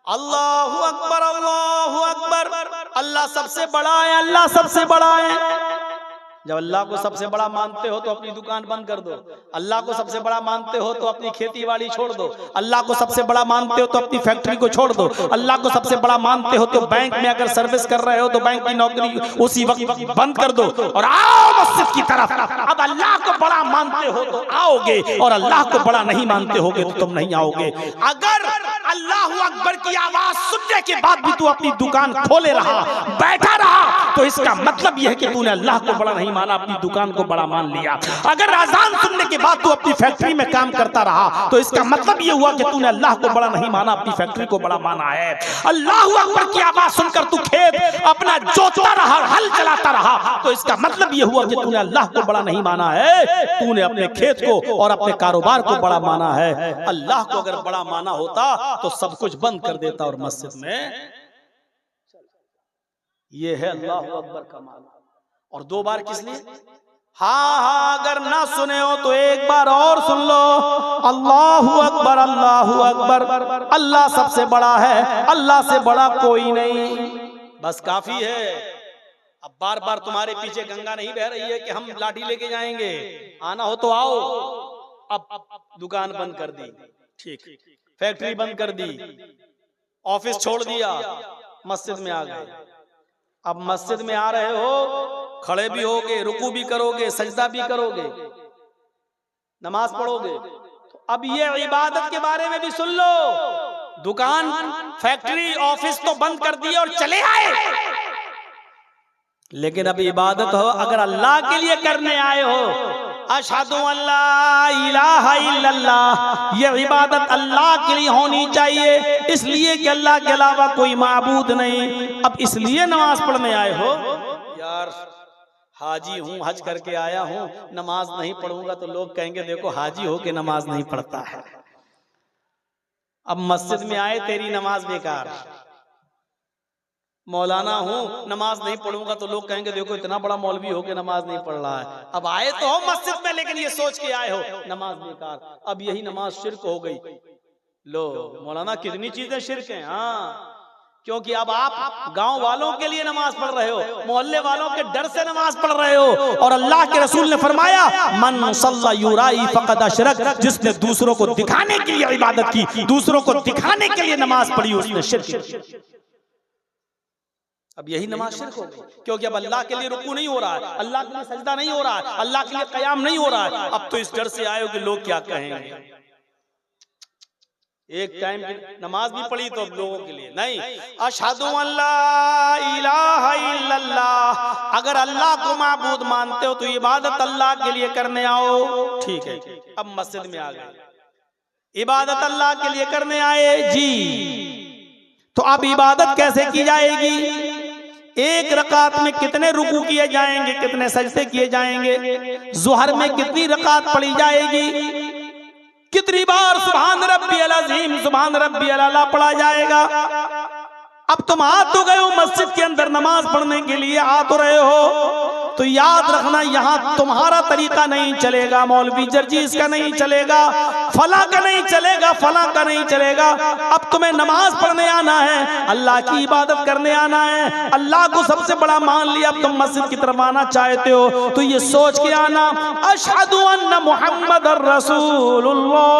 अल्लाहु अकबर, अल्लाहु अकबर, अल्लाह सबसे बड़ा है, अल्लाह सबसे बड़ा है। जब अल्लाह को सबसे बड़ा मानते हो तो अपनी दुकान बंद कर दो। अल्लाह को सबसे बड़ा मानते हो तो अपनी खेती बाड़ी छोड़ दो। अल्लाह को सबसे बड़ा मानते हो तो अपनी फैक्ट्री को छोड़ दो। अल्लाह को सबसे बड़ा मानते हो तो बैंक में अगर सर्विस कर रहे हो तो बैंक की नौकरी उसी वक्त बंद कर दो और आओ मस्जिद की तरफ। अब अल्लाह को बड़ा मानते हो तो आओगे, और अल्लाह को बड़ा नहीं मानते होगे तो तुम नहीं आओगे। अगर अल्लाहु अकबर की आवाज सुनने के बाद भी तू अपनी दुकान खोले रहा, बैठा रहा, तो इसका मतलब यह है कि तूने अल्लाह को बड़ा नहीं माना, अपनी दुकान को बड़ा मान लिया। अगर अज़ान सुनने के बाद तू अपनी फैक्ट्री में काम करता रहा तो इसका मतलब यह हुआ कि तूने अल्लाह को बड़ा नहीं माना, अपनी फैक्ट्री को बड़ा माना है। अल्लाहु अकबर की आवाज सुनकर तू खेत अपना जोतता रहा, हल चलाता रहा, तो इसका मतलब यह हुआ कि तूने अल्लाह को बड़ा नहीं माना है, तूने अपने खेत को और अपने कारोबार को बड़ा माना है। अल्लाह को अगर बड़ा माना होता तो सब कुछ बंद कर देता और मस्जिद में। ये है अल्लाहु अकबर का माना। और दो बार किस लिए? हाँ हाँ, अगर ना सुने हो तो एक बार और सुन लो। अल्लाहु अकबर, अल्लाहु अकबर, अल्लाह सबसे बड़ा है, अल्लाह से बड़ा कोई नहीं। बस काफी है। अब बार बार तुम्हारे पीछे गंगा नहीं बह रही है कि हम लाठी लेके जाएंगे। आना हो तो आओ। अब दुकान बंद कर दी, ठीक, फैक्ट्री बंद कर दी, ऑफिस छोड़ दिया, मस्जिद में आ गए। अब मस्जिद में आ रहे हो, खड़े भी होगे, रुकू भी करोगे, सजदा भी करोगे, नमाज पढ़ोगे। तो अब ये इबादत के बारे में भी सुन लो। दुकान, फैक्ट्री, ऑफिस तो बंद कर दिए और चले आए, लेकिन अब इबादत हो अगर अल्लाह के लिए करने आए हो, अशहदु अल्ला इलाहा इल्लल्लाह, ये इबादत अल्लाह के लिए होनी चाहिए, इसलिए कि अल्लाह के अलावा कोई माबूद नहीं। अब इसलिए नमाज पढ़ने आए हो। यार हाजी हूँ, हज करके आया हूँ, नमाज नहीं पढ़ूंगा तो लोग कहेंगे देखो हाजी हो के नमाज नहीं पढ़ता है। अब मस्जिद में आए, तेरी नमाज बेकार। मौलाना हूँ, नमाज नहीं पढ़ूंगा तो लोग कहेंगे देखो इतना बड़ा मौलवी हो के नमाज नहीं पढ़ रहा है। अब आए तो हो मस्जिद में, लेकिन ये सोच के आए हो नमाज बेकार। अब यही नमाज शिर्क हो गई। लो मौलाना कितनी चीजें शिर्क हैं। हाँ, क्योंकि अब आप गांव वालों के लिए नमाज पढ़ रहे हो, मोहल्ले वालों के डर से नमाज पढ़ रहे हो। और अल्लाह के रसूल ने फरमाया मन सल्ला युराई फक़द अशरक, जिसने दूसरों को दिखाने के लिए इबादत की, दूसरों को दिखाने के लिए नमाज पढ़ी, उसने शिर्क। अब यही नमाज शिर्क हो गई, क्योंकि अब अल्लाह के लिए रुकू नहीं हो रहा है, अल्लाह के लिए सजदा नहीं हो रहा है, अल्लाह के लिए क़याम नहीं हो रहा है। अब तो इस डर से आए हो कि लोग क्या कहेंगे। एक टाइम की नमाज भी पढ़ी तो लोगों के लिए नहीं। अशहदु अल्ला इलाहा इल्लल्लाह, अगर अल्लाह को माबूद मानते हो तो इबादत अल्लाह के लिए करने आओ, ठीक है। अब मस्जिद में आ गए, इबादत अल्लाह के लिए करने आए जी, तो अब इबादत कैसे की जाएगी? एक रकात में कितने रुकू किए जाएंगे, कितने सजदे किए जाएंगे? ज़ुहर में कितनी रकात पढ़ी जाएगी? कितनी बार सुभान रब्बियल अज़ीम, सुभान रब्बियल आला पढ़ा जाएगा? अब तुम आ तो गए हो मस्जिद के अंदर नमाज पढ़ने के लिए, आ तो रहे हो, तो याद रखना यहाँ तुम्हारा तरीका नहीं चलेगा, मौलवी जर्जीस का नहीं चलेगा, फला का नहीं चलेगा, फला का नहीं चलेगा। अब तुम्हें नमाज पढ़ने आना है, अल्लाह की इबादत करने आना है, अल्लाह को सबसे बड़ा मान लिया। अब तुम मस्जिद की तरफ आना चाहते हो तो ये सोच के आना अशहदु अन्ना मुहम्मदर रसूलुल्लाह,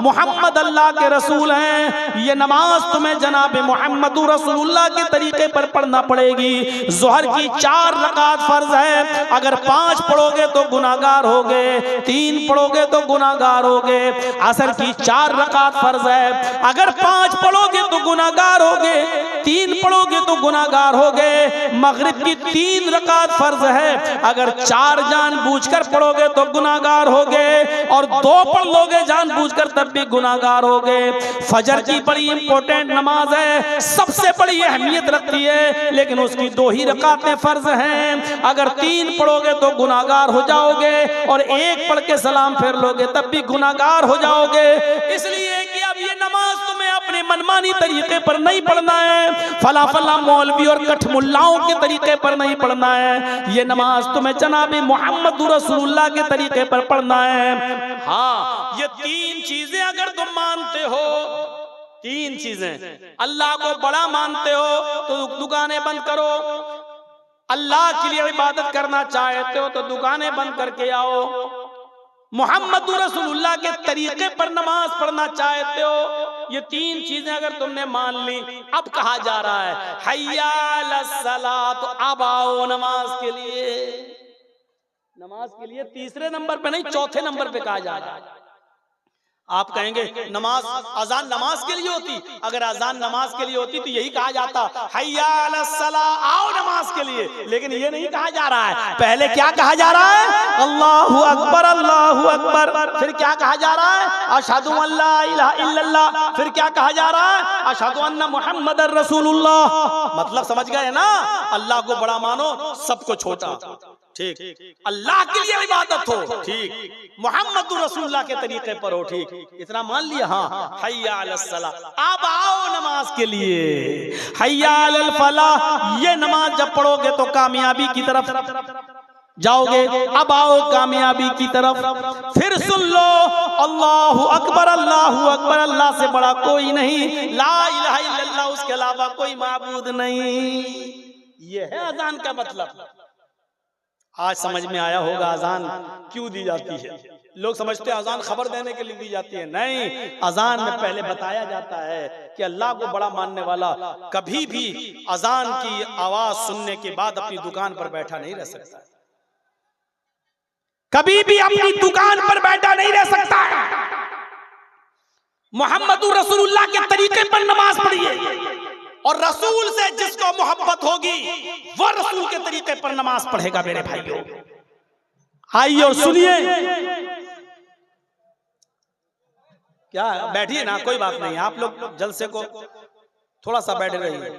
मुहम्मद अल्लाह के रसूल हैं। ये नमाज तुम्हें जनाब मुहम्मद रसूलुल्लाह के तरीके पर पढ़ना पड़ेगी। ज़ोहर की 4 रकात फर्ज है, अगर 5 पढ़ोगे तो गुनाहगार होगे, 3 पढ़ोगे तो गुनाहगार होगे। असर की 4 रकात फर्ज है, अगर 5 पढ़ोगे तो गुनाहगार होगे, 3 पढ़ोगे तो गुनाहगार होगे। मगरिब की 3 रकात फर्ज है, अगर 4 जानबूझकर पढ़ोगे तो गुनाहगार होगे, और 2 पढ़ लोगे जानबूझकर तब भी गुनाहगार होगे। फजर की बड़ी इंपॉर्टेंट नमाज है, सबसे बड़ी अहमियत रखती है, लेकिन उसकी 2 ही रकातें फर्ज हैं। अगर 3 पढ़ोगे तो गुनाहगार हो जाओगे, और 1 पढ़ के सलाम फेर लोगे तब भी गुनाहगार हो जाओगे। इसलिए कि अब ये नमाज तुम्हें अपने मनमानी तरीके पर नहीं पढ़ना है, फला फला मौलवी और कठमुल्लाओं के तरीके पर नहीं पढ़ना है। ये नमाज तुम्हें जनाब मुहम्मद रसूलुल्लाह के तरीके पर पढ़ना है। हाँ, ये 3 चीजें अगर तुम मानते हो, 3 चीजें, अल्लाह को बड़ा मानते हो तो दुकानें बंद करो, अल्लाह के लिए इबादत करना चाहते हो तो दुकानें बंद करके आओ, मुहम्मद रसूलुल्लाह के तरीके पर नमाज पढ़ना चाहते हो, ये 3 चीजें अगर तुमने मान ली, अब कहा जा रहा है हय्या अलस्सलाह, तो अब आओ नमाज के लिए। नमाज के लिए तीसरे नंबर पे नहीं, चौथे नंबर पे कहा जा रहा है। आप कहेंगे नमाज, अजान नमाज के लिए होती, अगर अजान नमाज के लिए होती तो यही कहा जाता हय्या अलस्सलाह, आओ नमाज के लिए, लेकिन ये नहीं कहा जा रहा है। पहले क्या कहा जा रहा है? अल्लाहु अकबर, अल्लाहु अकबर। फिर क्या कहा जा रहा है? अशहदु अल्ला इलाहा इल्लल्लाह। फिर क्या कहा जा रहा है? अशहदु अन्ना मुहम्मदर रसूलुल्लाह। मतलब समझ गए ना? अल्लाह को बड़ा मानो, सबको छोटा, ठीक। अल्लाह के लिए इबादत हो, ठीक। मुहम्मद रसूलुल्लाह के तरीके पर हो, ठीक। इतना मान लिया। हाँ, हय्या अलस्सलाह, अब आओ नमाज के लिए। हय्या अलल फलाह, ये नमाज जब पढ़ोगे तो कामयाबी की तरफ जाओगे। अब आओ कामयाबी की तरफ। फिर सुन लो, अल्लाहु अकबर, अल्लाहु अकबर, अल्लाह से बड़ा कोई नहीं, ला इलाहा इल्लल्लाह, उसके अलावा कोई माबूद नहीं। यह है अजान का मतलब। आज समझ में आया होगा अजान क्यों दी जाती है। लोग समझते हैं अजान खबर देने के लिए दी जाती है। नहीं, अजान में पहले बताया जाता है कि अल्लाह को बड़ा मानने वाला कभी भी अजान की आवाज सुनने के बाद अपनी दुकान पर बैठा नहीं रह सकता, कभी भी अपनी दुकान पर बैठा नहीं रह सकता है। मोहम्मदुर रसूलुल्लाह के तरीके पर नमाज पढ़िए, और रसूल से जिसको मोहब्बत होगी वो रसूल के तरीके पर नमाज पढ़ेगा। मेरे भाइयों, आइए और सुनिए। क्या बैठिए ना, कोई बात नहीं, आप लोग जलसे को थोड़ा सा बैठे रहिए।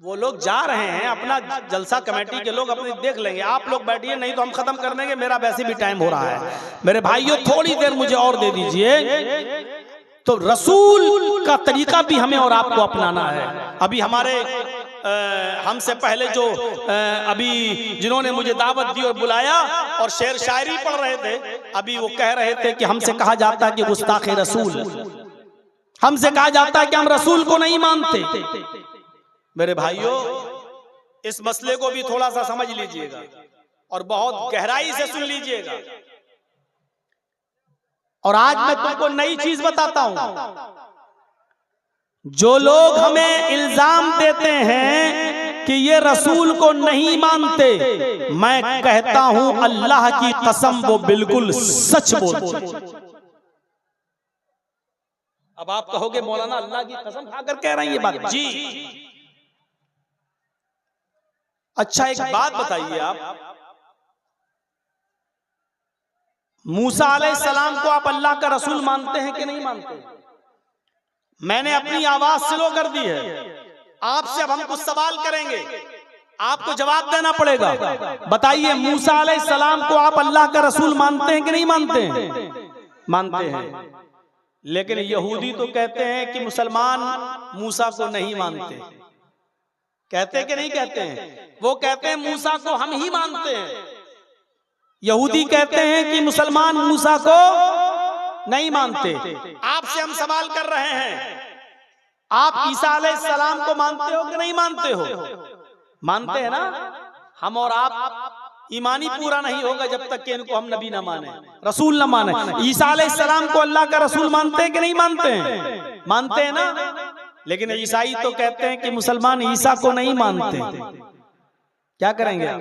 वो लोग जा रहे हैं, अपना जलसा कमेटी के लोग अपने देख लेंगे, आप लोग बैठिए, नहीं तो हम खत्म कर देंगे। मेरा वैसे भी टाइम हो रहा है। मेरे भाइयों, थोड़ी देर मुझे और दे दीजिए। तो रसूल का तरीका भी हमें और आपको अपनाना है। अभी हमारे हमसे पहले जो अभी जिन्होंने मुझे दावत दी और बुलाया और शेर शायरी पढ़ रहे थे, अभी वो कह रहे थे कि हमसे कहा जाता है कि गुस्ताख रसूल, हमसे कहा जाता है कि हम रसूल को नहीं मानते। मेरे भाइयों, इस मसले को भी थोड़ा सा समझ लीजिएगा और बहुत गहराई से सुन लीजिएगा। और आज मैं तुमको नई चीज बताता हूं। जो लोग हमें इल्जाम देते हैं कि ये रसूल को नहीं मानते, मैं कहता हूं अल्लाह की कसम वो बिल्कुल सच बोलते। अब आप कहोगे मौलाना अल्लाह की कसम खाकर कह रहे हैं ये बात। जी अच्छा, एक बात बताइए, आप मूसा अलैहिस्सलाम को आप अल्लाह का रसूल मानते हैं कि नहीं मानते? मैंने अपनी आवाज स्लो कर दी है। आपसे अब हम कुछ सवाल करेंगे, आपको जवाब देना पड़ेगा। बताइए, मूसा अलैहिस्सलाम को आप अल्लाह का रसूल मानते हैं कि नहीं मानते हैं? मानते हैं। लेकिन यहूदी तो कहते हैं कि मुसलमान मूसा को नहीं मानते। कहते कि नहीं कहते हैं? वो कहते हैं मूसा को हम ही मानते हैं। यहूदी कहते हैं कि मुसलमान मूसा को नहीं मानते। आपसे हम सवाल कर रहे हैं, आप ईसा अलैहिस्सलाम को मानते हो कि नहीं मानते हो? मानते हैं ना? हम और आप ईमानी पूरा नहीं होगा जब तक कि इनको हम नबी ना माने, रसूल ना माने। ईसा अलैहिस्सलाम को अल्लाह का रसूल मानते हैं कि नहीं मानते हैं? मानते हैं ना? लेकिन ईसाई तो कहते हैं कि मुसलमान ईसा को नहीं मानते। क्या करेंगे?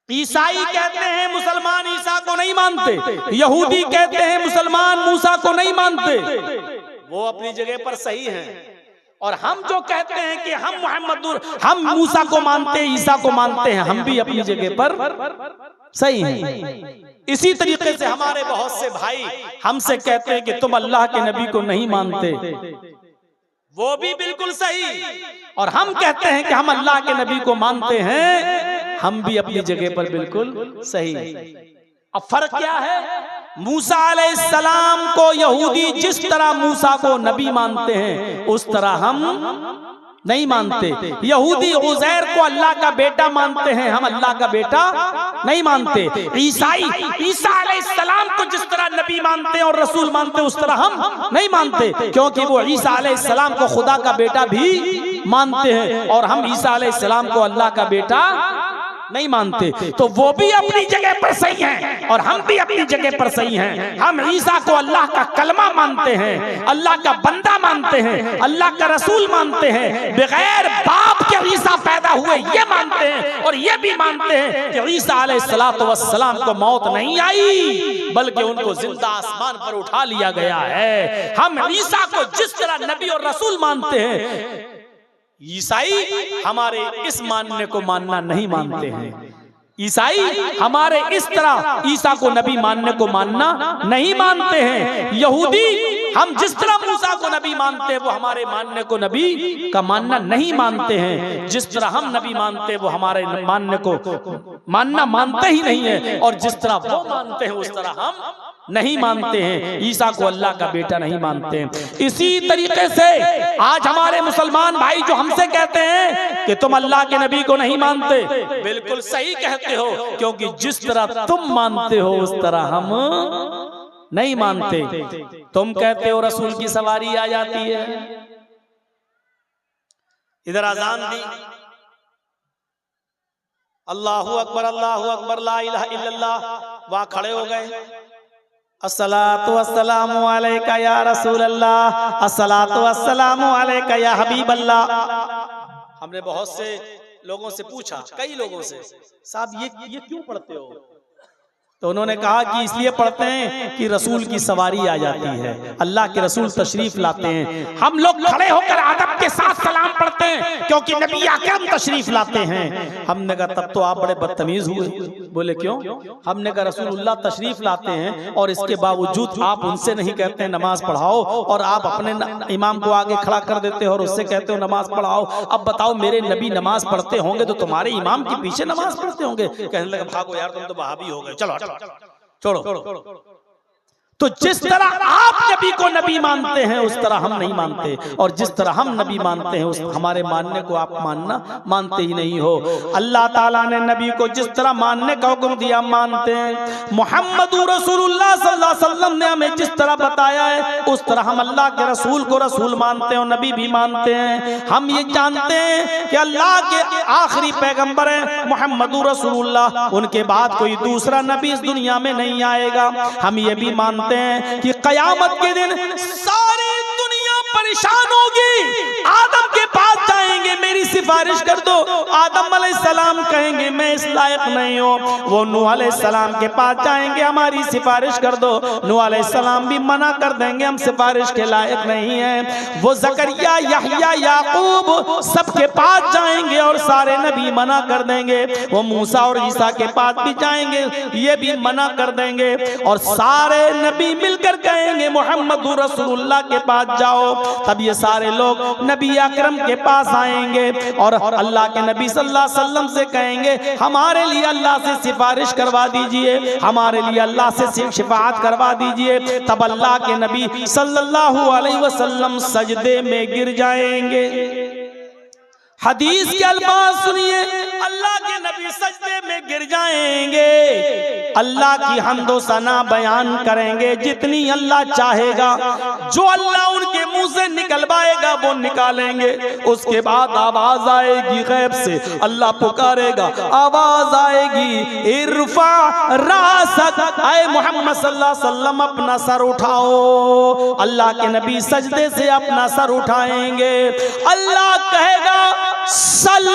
ईसाई कहते हैं मुसलमान ईसा को नहीं मानते, यहूदी कहते हैं मुसलमान मूसा को नहीं मानते। वो अपनी जगह पर सही हैं। और हम जो कहते हैं कि हम मूसा को मानते, ईसा को मानते हैं, हम भी अपनी जगह पर सही हैं। इसी तरीके से हमारे बहुत से भाई हमसे कहते हैं कि तुम अल्लाह के नबी को नहीं मानते, वो भी बिल्कुल सही। और हम कहते हैं कि हम अल्लाह के नबी को मानते हैं, हम भी अपनी जगह पर बिल्कुल सही। अब फर्क क्या है? मूसा अलैहिस्सलाम को यहूदी जिस तरह मूसा को नबी मानते हैं उस तरह हम नहीं मानते। यहूदी उज़ैर को अल्लाह का बेटा मानते हैं, हम अल्लाह का बेटा नहीं मानते। ईसाई ईसा अलैहिस्सलाम को जिस तरह नबी मानते हैं और रसूल मानते हैं उस तरह हम नहीं मानते, क्योंकि वो ईसा अलैहिस्सलाम को खुदा का बेटा भी मानते हैं और हम ईसा अलैहिस्सलाम को अल्लाह का बेटा नहीं मानते। तो वो भी अपनी जगह पर सही हैं और हम भी अपनी जगह पर सही हैं। हम ईसा को अल्लाह का कलमा मानते हैं, अल्लाह का बंदा मानते हैं, अल्लाह का रसूल मानते हैं। बगैर बाप के ईसा पैदा हुए ये मानते हैं, और ये भी मानते हैं कि ईसा अलैहिस्सलातु वस्सलाम को मौत नहीं आई बल्कि उनको जिंदा आसमान पर उठा लिया गया है। हम ईसा को जिस तरह नबी और रसूल मानते हैं, ईसाई हमारे इस मानने को मानना नहीं मानते हैं। ईसाई हमारे इस तरह ईसा को नबी मानने को मानना नहीं मानते हैं। यहूदी हम जिस तरह मूसा को नबी मानते हैं वो हमारे मानने को नबी का मानना नहीं मानते हैं। जिस तरह हम नबी मानते हैं वो हमारे मानने को मानना मानते ही नहीं है, और जिस तरह वो मानते हैं उस तरह हम नहीं मानते हैं, ईसा को अल्लाह का बेटा नहीं मानते हैं। इसी तरीके से आज हमारे मुसलमान भाई जो हमसे कहते हैं कि तुम अल्लाह के नबी को नहीं मानते, बिल्कुल सही कहते हो, क्योंकि जिस तरह तुम मानते हो उस तरह हम नहीं मानते। तुम कहते हो रसूल की सवारी आ जाती है, इधर अजान दी, अल्लाहु अकबर ला इलाहा इल्लल्लाह, वहां खड़े हो गए, अस्सलातु वस्सलामु अलैका या रसूल अल्लाह, अस्सलातु वस्सलामु अलैका या हबीब अल्लाह। हमने बहुत से लोगों से पूछा, कई लोगों से, साहब ये क्यों पढ़ते हो? तो उन्होंने कहा कि इसलिए पढ़ते हैं कि रसूल की सवारी आ जाती है, अल्लाह के रसूल तशरीफ लाते हैं। हम लोग खड़े होकर अदब के साथ सलाम पढ़ते हैं क्योंकि नबी अकरम तशरीफ लाते हैं। हमने कहा तब तो आप बड़े बदतमीज हुए। बोले क्यों? हमने कहा रसूलुल्लाह तशरीफ लाते हैं और इसके बावजूद आप उनसे नहीं कहते हैं नमाज पढ़ाओ, और आप अपने इमाम को आगे खड़ा कर देते हो और उससे कहते हो नमाज पढ़ाओ। अब बताओ, मेरे नबी नमाज पढ़ते होंगे तो तुम्हारे इमाम के पीछे नमाज पढ़ते होंगे? कहने लगा भागो यार, तुम तो वहाबी हो गए, चलो छोड़ो। तो जिस तरह आप नबी को नबी मानते हैं उस तरह हम नहीं मानते, और जिस तरह हम नबी मानते हैं उस हमारे मानने को आप मानते ही नहीं हो। अल्लाह ताला ने नबी को जिस तरह मानने का हुक्म दिया मानते हैं। मुहम्मदुर रसूलुल्लाह सल्लल्लाहु अलैहि वसल्लम ने हमें जिस तरह बताया है उस तरह हम अल्लाह के रसूल को रसूल मानते हैं और नबी भी मानते हैं। हम ये जानते हैं कि अल्लाह के आखिरी पैगंबर हैं मुहम्मदुर रसूलुल्लाह, उनके बाद कोई दूसरा नबी इस दुनिया में नहीं आएगा। हम ये भी मानते हैं कि कयामत के दिन सारी दुनिया परेशान होगी, आदम के पास जाएंगे, मेरी सिफारिश कर दो। आदम अलैहिस्सलाम कहेंगे मैं इस लायक नहीं हूँ। वो नूह अलैहिस्सलाम के पास जाएंगे, हमारी सिफारिश कर दो। नूह अलैहिस्सलाम भी मना कर देंगे, हम सिफारिश के लायक नहीं हैं। वो जकरिया, यहया, याकूब सबके पास जाएंगे और सारे नबी मना कर देंगे। वो मूसा और ईसा के पास भी जाएंगे, ये भी मना कर देंगे। और सारे नबी मिलकर कहेंगे मुहम्मदुर रसूलुल्लाह के पास जाओ। तब ये सारे लोग नबी अकरम के पास आएंगे और अल्लाह के नबी सल्लल्लाहु अलैहि वसल्लम से कहेंगे हमारे लिए अल्लाह से सिफारिश करवा दीजिए, हमारे लिए अल्लाह से शिफाअत करवा दीजिए। तब अल्लाह के नबी सल्लल्लाहु अलैहि वसल्लम सजदे में गिर जाएंगे। हदीस के अल्फाज सुनिए, अल्लाह के नबी सजदे में गिर जाएंगे, अल्लाह की हम्दो सना बयान करेंगे जितनी अल्लाह चाहेगा। जो अल्लाह उनके मुंह से निकलवाएगा वो निकालेंगे। उसके बाद आवाज आएगी गैब से, अल्लाह पुकारेगा, आवाज आएगी इरफा रासक, आए मोहम्मद सल्लल्लाहु अलैहि वसल्लम अपना सर उठाओ। अल्लाह के नबी सजदे से अपना सर उठाएंगे। अल्लाह कहेगा सल,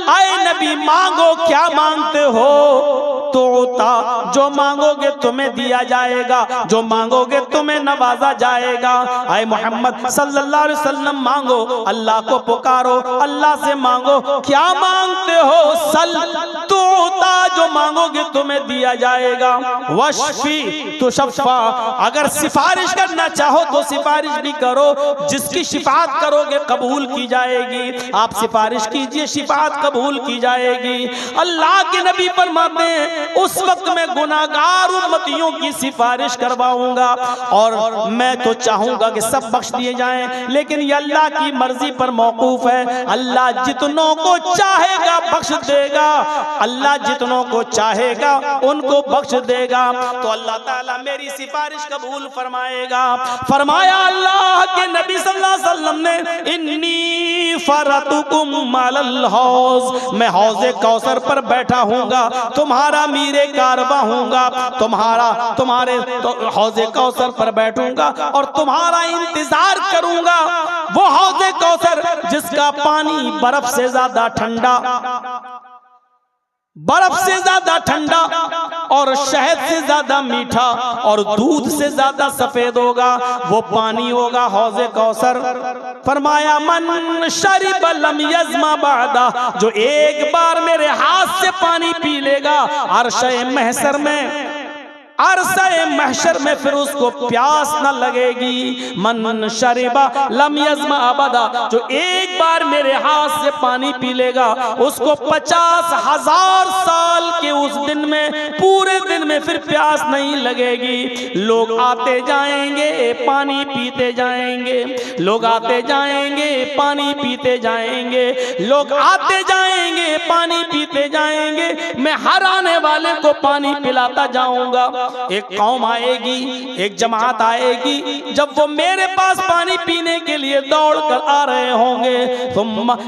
आए नबी मांगो, क्या मांगते हो? तो जो मांगोगे तुम्हें दिया जाएगा, जो मांगोगे तुम्हें नवाजा जाएगा। आए मोहम्मद सल्लल्लाहु अलैहि वसल्लम मांगो, अल्लाह को पुकारो, अल्लाह से मांगो, क्या मांगते हो? सल तो जो मांगोगे तुम्हें दिया जाएगा। वशफी तो शफा, अगर सिफारिश करना चाहो तो सिफारिश भी करो, जिसकी शिफात करोगे कबूल की जाएगी। आप सिफारिश कीजिए, शिफात कबूल की जाएगी। अल्लाह के नबी फरमाते हैं उस वक्त मैं गुनाहगार उम्मतियों की सिफारिश करवाऊंगा और मैं तो चाहूंगा कि सब बख्श दिए जाएं, लेकिन ये अल्लाह की मर्जी पर मौकूफ है। अल्लाह जितनों को चाहेगा बख्श देगा, अल्लाह जितनों को चाहेगा उनको बख्श देगा। तो अल्लाह ताला मेरी सिफारिश कबूल फरमाएगा। फरमाया अल्लाह के नबी सल्लल्लाहु अलैहि वसल्लम ने, इन्नी फरतुकुम अलल हौज, मैं हौज़े कौसर पर बैठा हूँगा, तुम्हारा मीरे कारवा हूँगा, तुम्हारे हौज़े कौसर पर बैठूंगा और तुम्हारा इंतजार करूंगा। वो हौज़े कौसर जिसका पानी बर्फ से ज्यादा ठंडा, बर्फ से ज्यादा ठंडा और शहद से ज्यादा मीठा और दूध से ज्यादा सफेद होगा, वो पानी होगा हौज़े कौसर। फरमाया मन शरिब लम यज़मा बादा, जो एक बार मेरे हाथ से पानी पी लेगा अर्श महशर में, अरसा महशर में फिर उसको प्यास न लगेगी। मन शरिबा लम यज़मा अबदा, जो एक बार मेरे हाथ से पानी पी लेगा उसको 50,000 साल के उस दिन में, पूरे दिन में फिर प्यास नहीं लगेगी। लोग आते जाएंगे पानी पीते जाएंगे, लोग आते जाएंगे पानी पीते जाएंगे, लोग आते जाएंगे पानी पीते जाएंगे। मैं हर आने वाले को पानी पिलाता जाऊंगा। एक कौम आएगी, एक जमात आएगी, जब वो मेरे पास पानी पीने के लिए दौड़ कर आ रहे होंगे, तुम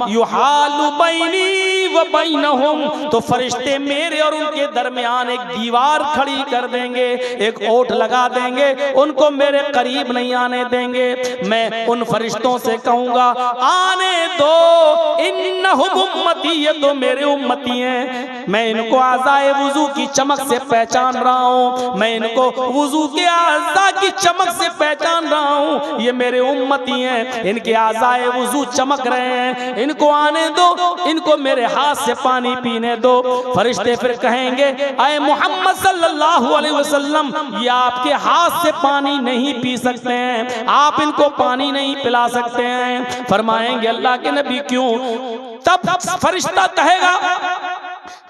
युहालु बैनी व बैनहुम, तो फरिश्ते मेरे और उनके दरमियान एक दीवार खड़ी कर देंगे, एक ओट लगा देंगे, उनको मेरे करीब नहीं आने देंगे। मैं उन फरिश्तों से कहूंगा आने दो, इन्नहुम उम्मती, ये तो मेरे उम्मती हैं, मैं इनको आज़ाए वुजू की चमक से पहचान रहा हूँ, मैं इनको वुजू के आज़ा की चमक से पहचान रहा हूँ, ये मेरे उम्मती हैं, इनके आज़ाए वुजू चमक रहे हैं, इनको आने दो, इनको मेरे हाथ से पानी पीने दो। फरिश्ते फिर कहेंगे आए मोहम्मद सल्लल्लाहु अलैहि वसल्लम, ये आपके हाथ से पानी नहीं पी सकते हैं, आप इनको पानी नहीं पिला सकते हैं। फरमाएंगे अल्लाह के नबी क्यों? तब फरिश्ता कहेगा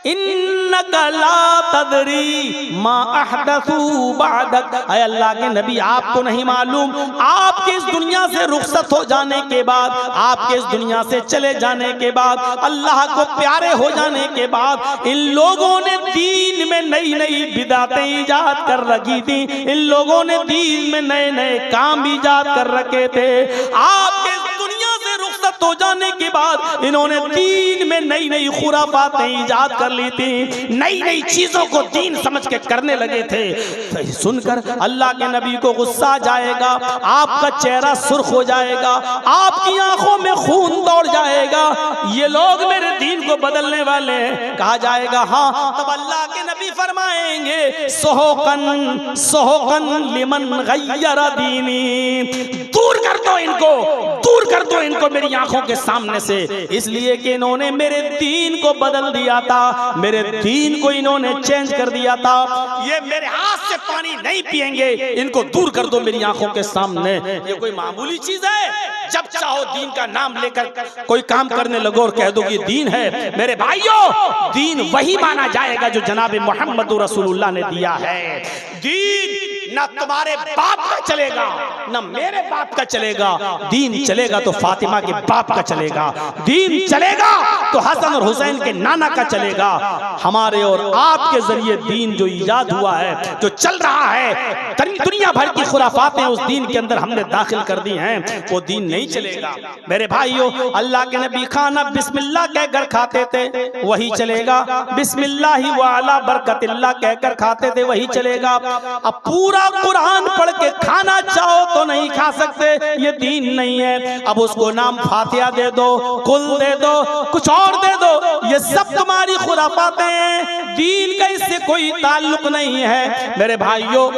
इन्नका ला तदरी मा अहदसू बअदक, अय अल्लाह के नबी आपको नहीं मालूम, आपके इस दुनिया से रुखसत हो जाने के बाद, आपके इस दुनिया से चले जाने के बाद, अल्लाह को प्यारे हो जाने के बाद, इन लोगों ने दीन में नई नई बिदातें ईजाद कर रखी थी, इन लोगों ने दीन में नए नए काम ईजाद कर रखे थे। आपके दुनिया से रुखसत हो जाने के बाद इन्होंने दीन में नई नई खुराफातें ईजाद कर ली थी, नई नई चीजों को दीन समझ के करने लगे थे। तो सुनकर अल्लाह के नबी को गुस्सा जाएगा, आपका चेहरा सुर्ख हो जाएगा, आपकी आंखों में खून दौड़ जाएगा, ये लोग मेरे दीन को बदलने वाले हैं। कहा जाएगा हाँ, तब अल्लाह के नबी फरमाएंगे सोहकन सोहकन लिमन गय्यरा दीनी, दूर कर दो इनको, दूर कर दो इनको मेरी आंखों के सामने से, इसलिए कि इन्होंने मेरे दीन को बदल दिया था, मेरे दीन को इन्होंने चेंज कर दिया था। ये मेरे हाथ से पानी नहीं पिएंगे, इनको दूर कर दो मेरी आंखों के सामने। ये कोई मामूली चीज है? जब चाहो दीन का नाम लेकर कोई काम करने लगो और कह दो कि दीन है। मेरे भाइयों, दीन वही माना जाएगा जो जनाब मोहम्मद रसूलुल्लाह ने दिया है। दीन ना तुम्हारे बाप का चलेगा, ना मेरे बाप का चलेगा, दीन चलेगा तो फातिमा के बाप का चलेगा, दीन चलेगा तो हसन और हुसैन के नाना का चलेगा। हमारे और आपके जरिए दीन जो इजाद हुआ है, जो चल रहा है, दुनिया भर की खुराफातें उस दीन के अंदर हमने दाखिल कर दी हैं, वो दीन नहीं चलेगा। मेरे भाइयों, अल्लाह के नबी खाना बिस्मिल्लाह कहकर खाते थे, वही चलेगा। बिस्मिल्लाह व अला बरकतिल्लाह कहकर खाते थे, वही चलेगा। अब पूरा कुरान पढ़ के खाना चाहो तो नहीं खा सकते, ये दीन नहीं है। अब उसको नाम फातिहा दे दो, कुल दे दो, कुछ और दे दो, ये सब तुम्हारी खुराफातें हैं, दीन का इससे कोई ताल्लुक नहीं है। मेरे भाइयों,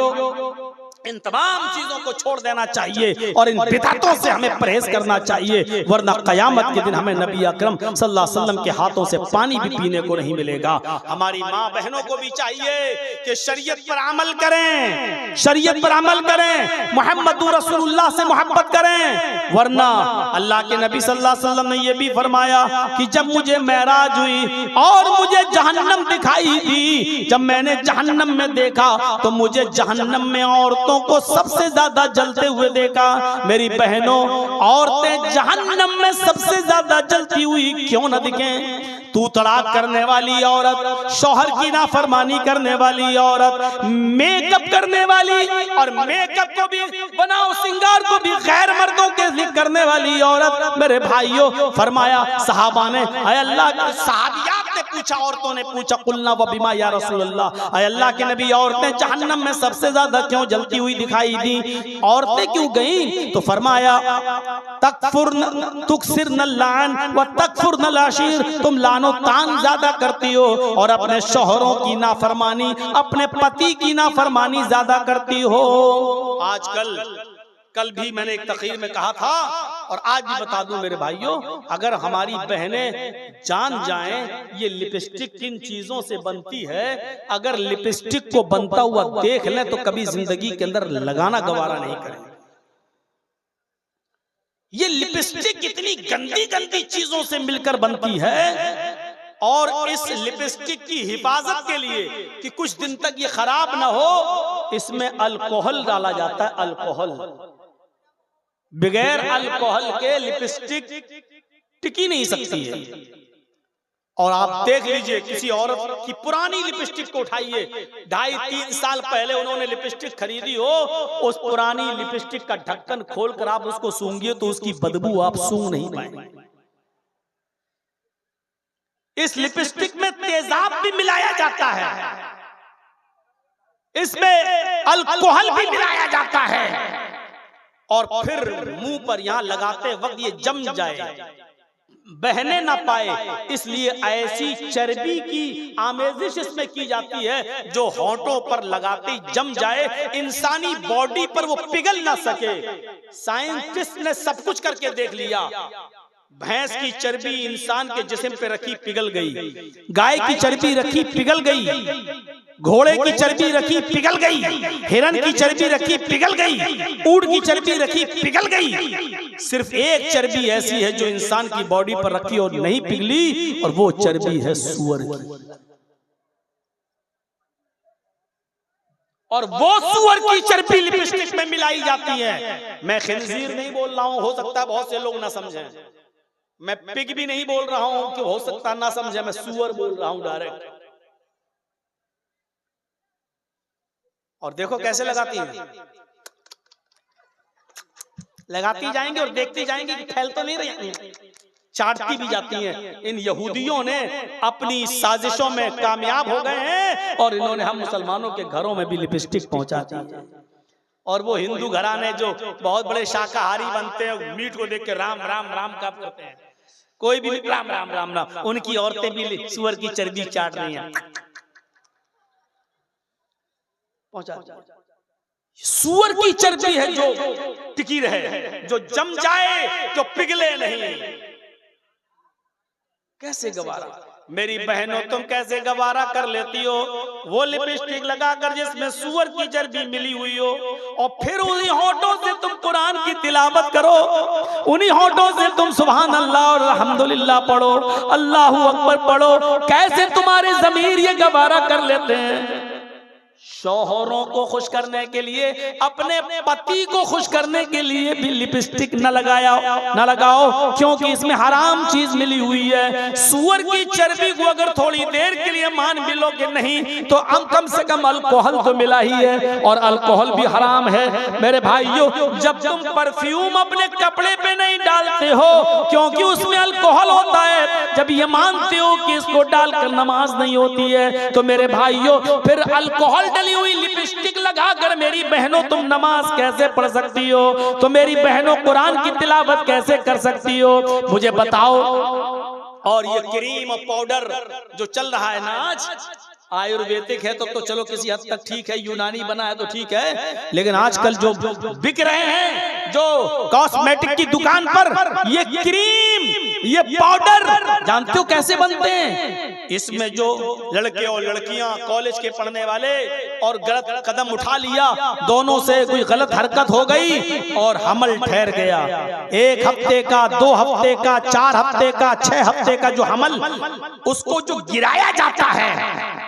इन तमाम चीजों को छोड़ देना चाहिए और इन बिदअतों से हमें परहेज करना चाहिए, वरना कयामत के दिन हमें नबी अकरम सल्लल्लाहु अलैहि वसल्लम के हाथों से पानी भी पीने को नहीं मिलेगा। हमारी माँ बहनों को भी चाहिए कि शरीयत पर अमल करें, शरीयत पर अमल करें, मोहम्मद रसूलुल्लाह से मोहब्बत करें, वरना अल्लाह के नबी सल्लल्लाहु अलैहि वसल्लम ने यह भी फरमाया कि जब मुझे मेराज हुई और मुझे जहन्नम दिखाई दी, जब मैंने जहन्नम में देखा तो मुझे जहन्नम में औरतों को सबसे ज्यादा जलते हुए देखा। मेरी बहनों, औरतें जहन्नम में सबसे ज्यादा जलती हुई क्यों न दिखें? तू तड़ाक करने वाली औरत, शौहर की नाफरमानी करने वाली औरत, मेकअप करने वाली और मेकअप को भी बनाओ सिंगार को भी गैर मर्दों के लिए करने वाली औरत। मेरे भाइयों, फरमाया सहाबा ने, अय अल्लाह, सहाबियात ने पूछा, औरतों ने पूछा, कुलना व बिमा या रसूलल्लाह, अय अल्लाह के नबी, औरतें जहन्नम में सबसे ज्यादा क्यों जलती हुई दिखाई दी? औरतें क्यों गईं? तो फरमाया तकफुरन तुकसिरन लान व तकफुरन लाशीर, तुम लानो तान ज्यादा करती हो और अपने शौहरों की नाफरमानी, अपने पति की नाफरमानी ज्यादा करती हो। आजकल, कल भी मैंने एक तकरीर में कहा था और आज भी बता दूं मेरे भाइयों, अगर हमारी बहनें जान जाएं ये लिपस्टिक किन चीजों से बनती है, अगर लिपस्टिक को बनता हुआ देख लें तो कभी जिंदगी के अंदर लगाना गवारा नहीं करेंगे। ये लिपस्टिक इतनी गंदी गंदी चीजों से मिलकर बनती है, और इस लिपस्टिक की हिफाजत के लिए कि कुछ दिन तक ये खराब ना हो, इसमें अल्कोहल डाला जाता है। अल्कोहल, बगैर अल्कोहल के लिपस्टिक टिकी नहीं सकती है। और आप देख लीजिए किसी औरत की पुरानी लिपस्टिक को उठाइए, 2.5-3 साल पहले उन्होंने लिपस्टिक खरीदी हो, उस पुरानी लिपस्टिक का ढक्कन खोलकर आप उसको सूंघिए तो उसकी बदबू आप सूंघ नहीं पाएंगे। इस लिपस्टिक में तेजाब भी मिलाया जाता है, इसमें अल्कोहल भी मिलाया जाता है, और फिर मुंह पर यहां लगाते वक्त ये जम जाए, बहने ना पाए, इसलिए ऐसी चर्बी की आमेजिश इसमें की जाती है जो होंठों पर लगाते ही जम जाए, इंसानी बॉडी पर वो पिघल ना सके। साइंटिस्ट ने सब कुछ करके देख लिया, भैंस की चर्बी इंसान के जिस्म पे रखी पिघल गई, गाय की चर्बी रखी पिघल गई, घोड़े की चर्बी रखी पिघल गई, हिरन की चर्बी रखी पिघल गई, ऊंट की चर्बी रखी पिघल गई। सिर्फ एक चर्बी ऐसी है जो इंसान की बॉडी पर रखी और नहीं पिघली, और वो चर्बी है सूअर की। और वो सूअर की चर्बी लिपस्टिक में मिलाई जाती है। मैं खिंजीर नहीं बोल रहा हूं, हो सकता है बहुत से लोग ना समझें। मैं पिग भी नहीं बोल रहा हूं कि हो सकता ना समझे, मैं सूअर बोल रहा हूं डायरेक्ट। और देखो कैसे लगाती हैं, लगाती जाएंगे और देखती जाएंगे कि फैल तो नहीं रही, चाटती भी जाती हैं। इन यहूदियों ने अपनी साजिशों में कामयाब हो गए हैं, और इन्होंने हम मुसलमानों के घरों में भी लिपस्टिक पहुंचा दी। और वो हिंदू घराने जो बहुत बड़े शाकाहारी बनते हैं, मीट को देख के राम राम राम का करते हैं, कोई भी राम राम राम राम, उनकी औरतें भी सूअर की चर्बी चाट रही हैं। सूअर की चर्बी है जो टिकी रहे, जो जम जाए, जो पिघले नहीं। कैसे गवारा, मेरी बहनों तुम कैसे गवारा कर लेती हो वो लिपस्टिक लगाकर जिसमें सूअर की चर्बी मिली हुई हो, और फिर उन्हीं होठों से तुम कुरान की तिलावत करो, उन्हीं होठों से तुम सुभान अल्लाह और अल्हम्दुलिल्लाह पढ़ो, अल्लाहू अकबर पढ़ो। कैसे तुम्हारे ज़मीर ये गवारा कर लेते हैं? शौहरों को खुश करने के लिए, अपने पति को खुश करने के लिए भी लिपस्टिक न लगाओ, क्योंकि इसमें हराम चीज मिली हुई है। सूअर की चर्बी को अगर थोड़ी देर के लिए मान भी लोगे नहीं, तो कम से कम अल्कोहल तो मिला ही है, और अल्कोहल भी हराम है। मेरे भाइयों, जब तुम परफ्यूम अपने कपड़े पे नहीं डालते हो क्योंकि उसमें अल्कोहल होता है, जब ये मानते हो कि इसको डालकर नमाज नहीं होती है, तो मेरे भाइयों फिर अल्कोहल डली हुई लिपस्टिक लगाकर मेरी बहनों तुम नमाज कैसे पढ़ सकती हो? तो मेरी बहनों कुरान की तिलावत कैसे कर सकती हो? मुझे बताओ। और ये क्रीम और पाउडर जो चल रहा है ना आज, आयुर्वेदिक है तो चलो किसी हद तक ठीक है, यूनानी बना है तो ठीक है, लेकिन आजकल जो बिक रहे हैं, जो कॉस्मेटिक की दुकान पर ये क्रीम, ये पाउडर, जानते हो कैसे बनते हैं? इसमें जो लड़के और लड़कियां कॉलेज के पढ़ने वाले और गलत कदम उठा लिया, दोनों से कोई गलत हरकत हो गई और हमल ठहर गया। 1 हफ्ते का, 2 हफ्ते का, 4 हफ्ते का, 6 हफ्ते का जो हमल, उसको जो गिराया जाता है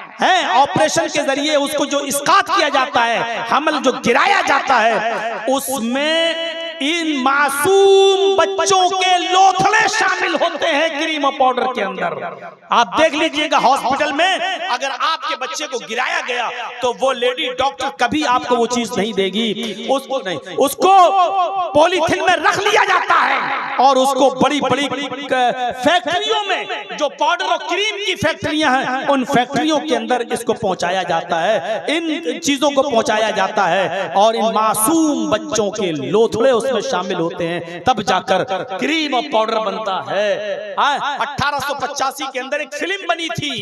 ऑपरेशन के जरिए, उसको जो इस्कात किया जाता है, हमल जो गिराया जाता है, उसमें इन मासूम बच्चों के लोथड़े शामिल होते हैं क्रीम और पाउडर के अंदर। आप देख लीजिएगा हॉस्पिटल में अगर आपके बच्चे को गिराया गया तो वो लेडी डॉक्टर कभी आपको वो चीज नहीं देगी, उसको नहीं, उसको पॉलीथिन में रख लिया जाता है और उसको बड़ी बड़ी फैक्ट्रियों में, जो पाउडर और क्रीम की फैक्ट्रियां हैं, उन फैक्ट्रियों के अंदर इसको पहुंचाया जाता है, इन चीजों को पहुंचाया जाता है, और इन मासूम बच्चों के लोथड़े उसमें शामिल होते हैं, तब जाकर क्रीम और पाउडर बनता है। 1885 के अंदर एक फिल्म बनी थी,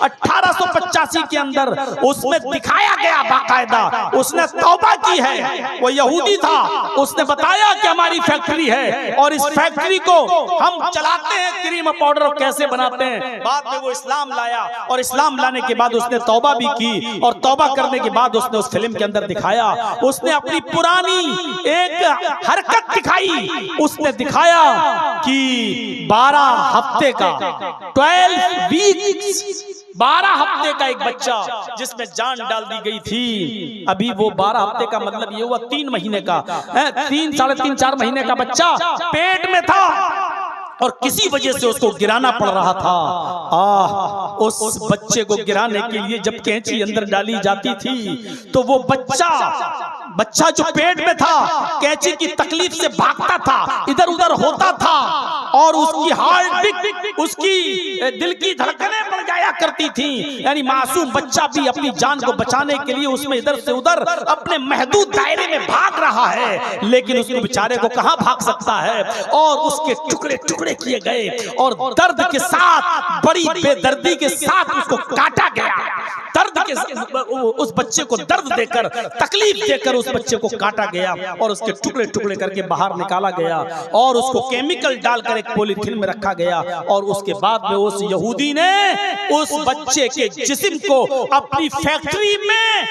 1885 के अंदर उसमें दिखाया गया बाकायदा, उसने तौबा की है, वो यहूदी था, उसने बताया कि हमारी फैक्ट्री है और इस फैक्ट्री को हम चलाते हैं, क्रीम और पाउडर कैसे बनाते हैं। बाद में वो इस्लाम लाया और इस्लाम लाने के बाद उसने तौबा भी की और तौबा करने के बाद उसने उस फिल्म के अंदर दिखाया, उसने अपनी पुरानी एक हरकत दिखाई, उसने दिखाया कि 12 हफ्ते का 12 वीक्स 12 हफ्ते का एक बच्चा जिसमें जान डाल दी गई थी, अभी वो 12 हफ्ते का मतलब ये हुआ 3 महीने का, 3 साढ़े 3 4 महीने का बच्चा पेट में था और किसी वजह से उसको गिराना पड़ रहा था। उस बच्चे को गिराने के लिए जब कैंची अंदर डाली जाती थी तो वो बच्चा जो पेट में था कैंची की तकलीफ से भागता था, इधर उधर होता था और उसकी हार्ट बीट, उसकी दिल की धड़कनें बढ़ जाया करती थी। यानी मासूम बच्चा भी अपनी जान को बचाने के लिए उसमें इधर से उधर अपने महदूद दायरे में भाग रहा है, लेकिन उसको बेचारे को कहां भाग सकता है। और उसके टुकड़े टुकड़े किए गए और दर्द के साथ, बड़ी बेदर्दी के साथ उसको काटा गया। दर्द के उस बच्चे को दर्द देकर, तकलीफ देकर उस बच्चे को काटा गया और उसके टुकड़े टुकड़े करके बाहर निकाला गया और उसको केमिकल डालकर एक पॉलीथीन में रखा गया। और उसके बाद में उस यहूदी ने उस बच्चे के जिस्म को अपनी फैक्ट्री में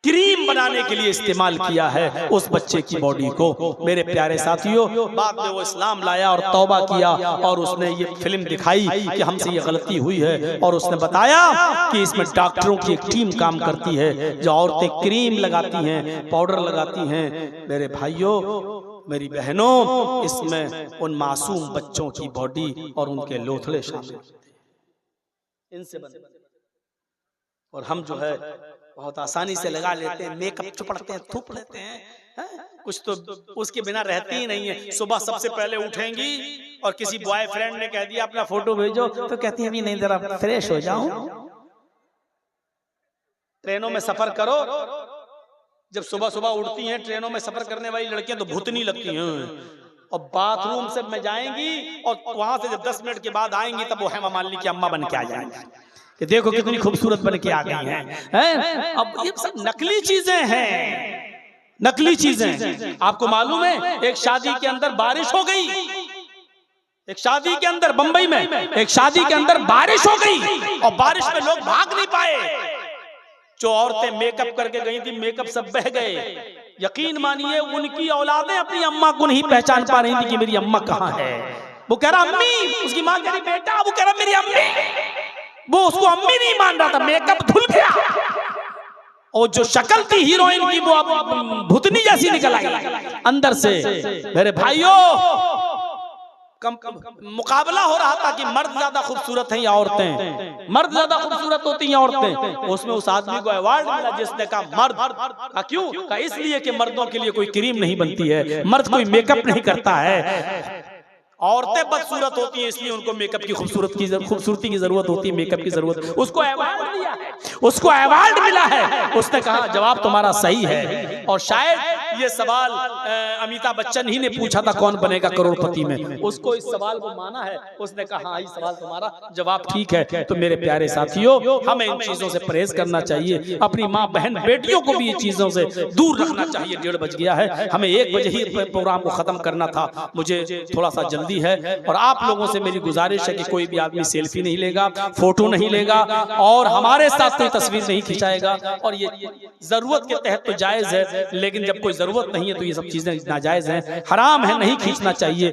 क्रीम बनाने के लिए इस्तेमाल किया है, उस बच्चे की बॉडी को। मेरे प्यारे साथियों, बाद में वो इस्लाम लाया और तौबा किया और उसने ये फिल्म दिखाई कि हमसे ये गलती हुई है और उसने बताया कि इसमें डॉक्टरों की एक टीम काम करती है, जो औरतें क्रीम लगाती हैं, पाउडर लगाती हैं। मेरे भाइयों, मेरी बहनों, इसमें उन मासूम बच्चों की बॉडी और उनके लोथड़े शामिल इनसे बने। और हम जो है बहुत आसानी से लगा लेते हैं, मेकअप चुपड़ते हैं, थूप लेते हैं, कुछ तो उसके बिना रहती ही नहीं है। सुबह सबसे पहले उठेंगी और किसी बॉयफ्रेंड ने कह दिया अपना फोटो भेजो, तो कहती है अभी नहीं, जरा फ्रेश हो जाऊं। ट्रेनों में सफर करो, जब सुबह सुबह उठती हैं ट्रेनों में सफर करने वाली लड़कियां तो भूतनी लगती हैं और बाथरूम से में जाएंगी और वहां से जब 10 मिनट के बाद आएंगी तब वो हेमा मालिनी की अम्मा बन के आ जाएंगी कि देखो कितनी खूबसूरत बन के आ गई हैं। अब ये सब नकली चीजें हैं, नकली चीजें। आपको मालूम है एक शादी के अंदर बारिश हो गई, एक शादी के अंदर बंबई में एक शादी के अंदर बारिश हो गई और बारिश में लोग भाग नहीं पाए। जो औरतें मेकअप करके गई थी, मेकअप सब बह गए। यकीन मानिए उनकी औलादें अपनी अम्मा को नहीं पहचान पा रही थी कि मेरी अम्मा कहाँ है। वो कह रहा अम्मी, उसकी माँ कह रही बेटा, वो कह रहा मेरी अम्मी, वो उसको अम्मी नहीं मान रहा था, मेकअप धुल गया और जो शक्ल थी हीरोइन की वो अब भूतनी जैसी निकल आई अंदर से। मेरे भाइयों, मुकाबला हो रहा था कि मर्द ज्यादा खूबसूरत हैं या औरतें, मर्द ज्यादा खूबसूरत होती हैं औरतें। उसमें उस आदमी को अवार्ड मिला जिसने कहा मर्द। क्यों? कहा इसलिए कि मर्दों के लिए कोई क्रीम नहीं बनती है, मर्द कोई मेकअप नहीं करता है, औरतें बदसूरत होती हैं इसलिए उनको मेकअप की खूबसूरती की जरूरत होती है, मेकअप की जरूरत। उसको अवार्ड दिया है, उसको अवार्ड मिला है। उसने कहा जवाब तुम्हारा सही है। और शायद ये सवाल अमिताभ बच्चन ही ने पूछा था कौन बनेगा करोड़पति में, उसको इस सवाल को माना है। उसने कहा हाँ, ये सवाल तुम्हारा जवाब ठीक है। तो मेरे प्यारे साथियों, हमें इन चीजों से परहेज करना चाहिए, अपनी माँ बहन बेटियों को भी ये चीजों से दूर रखना चाहिए। 1:30 बज गया है, हमें 1 बजे ही प्रोग्राम को खत्म करना था, मुझे थोड़ा सा जल्दी है। और आप लोगों से मेरी गुजारिश है कि कोई भी आदमी सेल्फी नहीं लेगा, फोटो नहीं लेगा और हमारे साथ कोई तस्वीर नहीं खिंचाएगा। और ये जरूरत के तहत तो जायज है, लेकिन जब कोई जरूरत नहीं है तो ये सब चीजें नाजायज हैं, हराम है, नहीं खींचना चाहिए।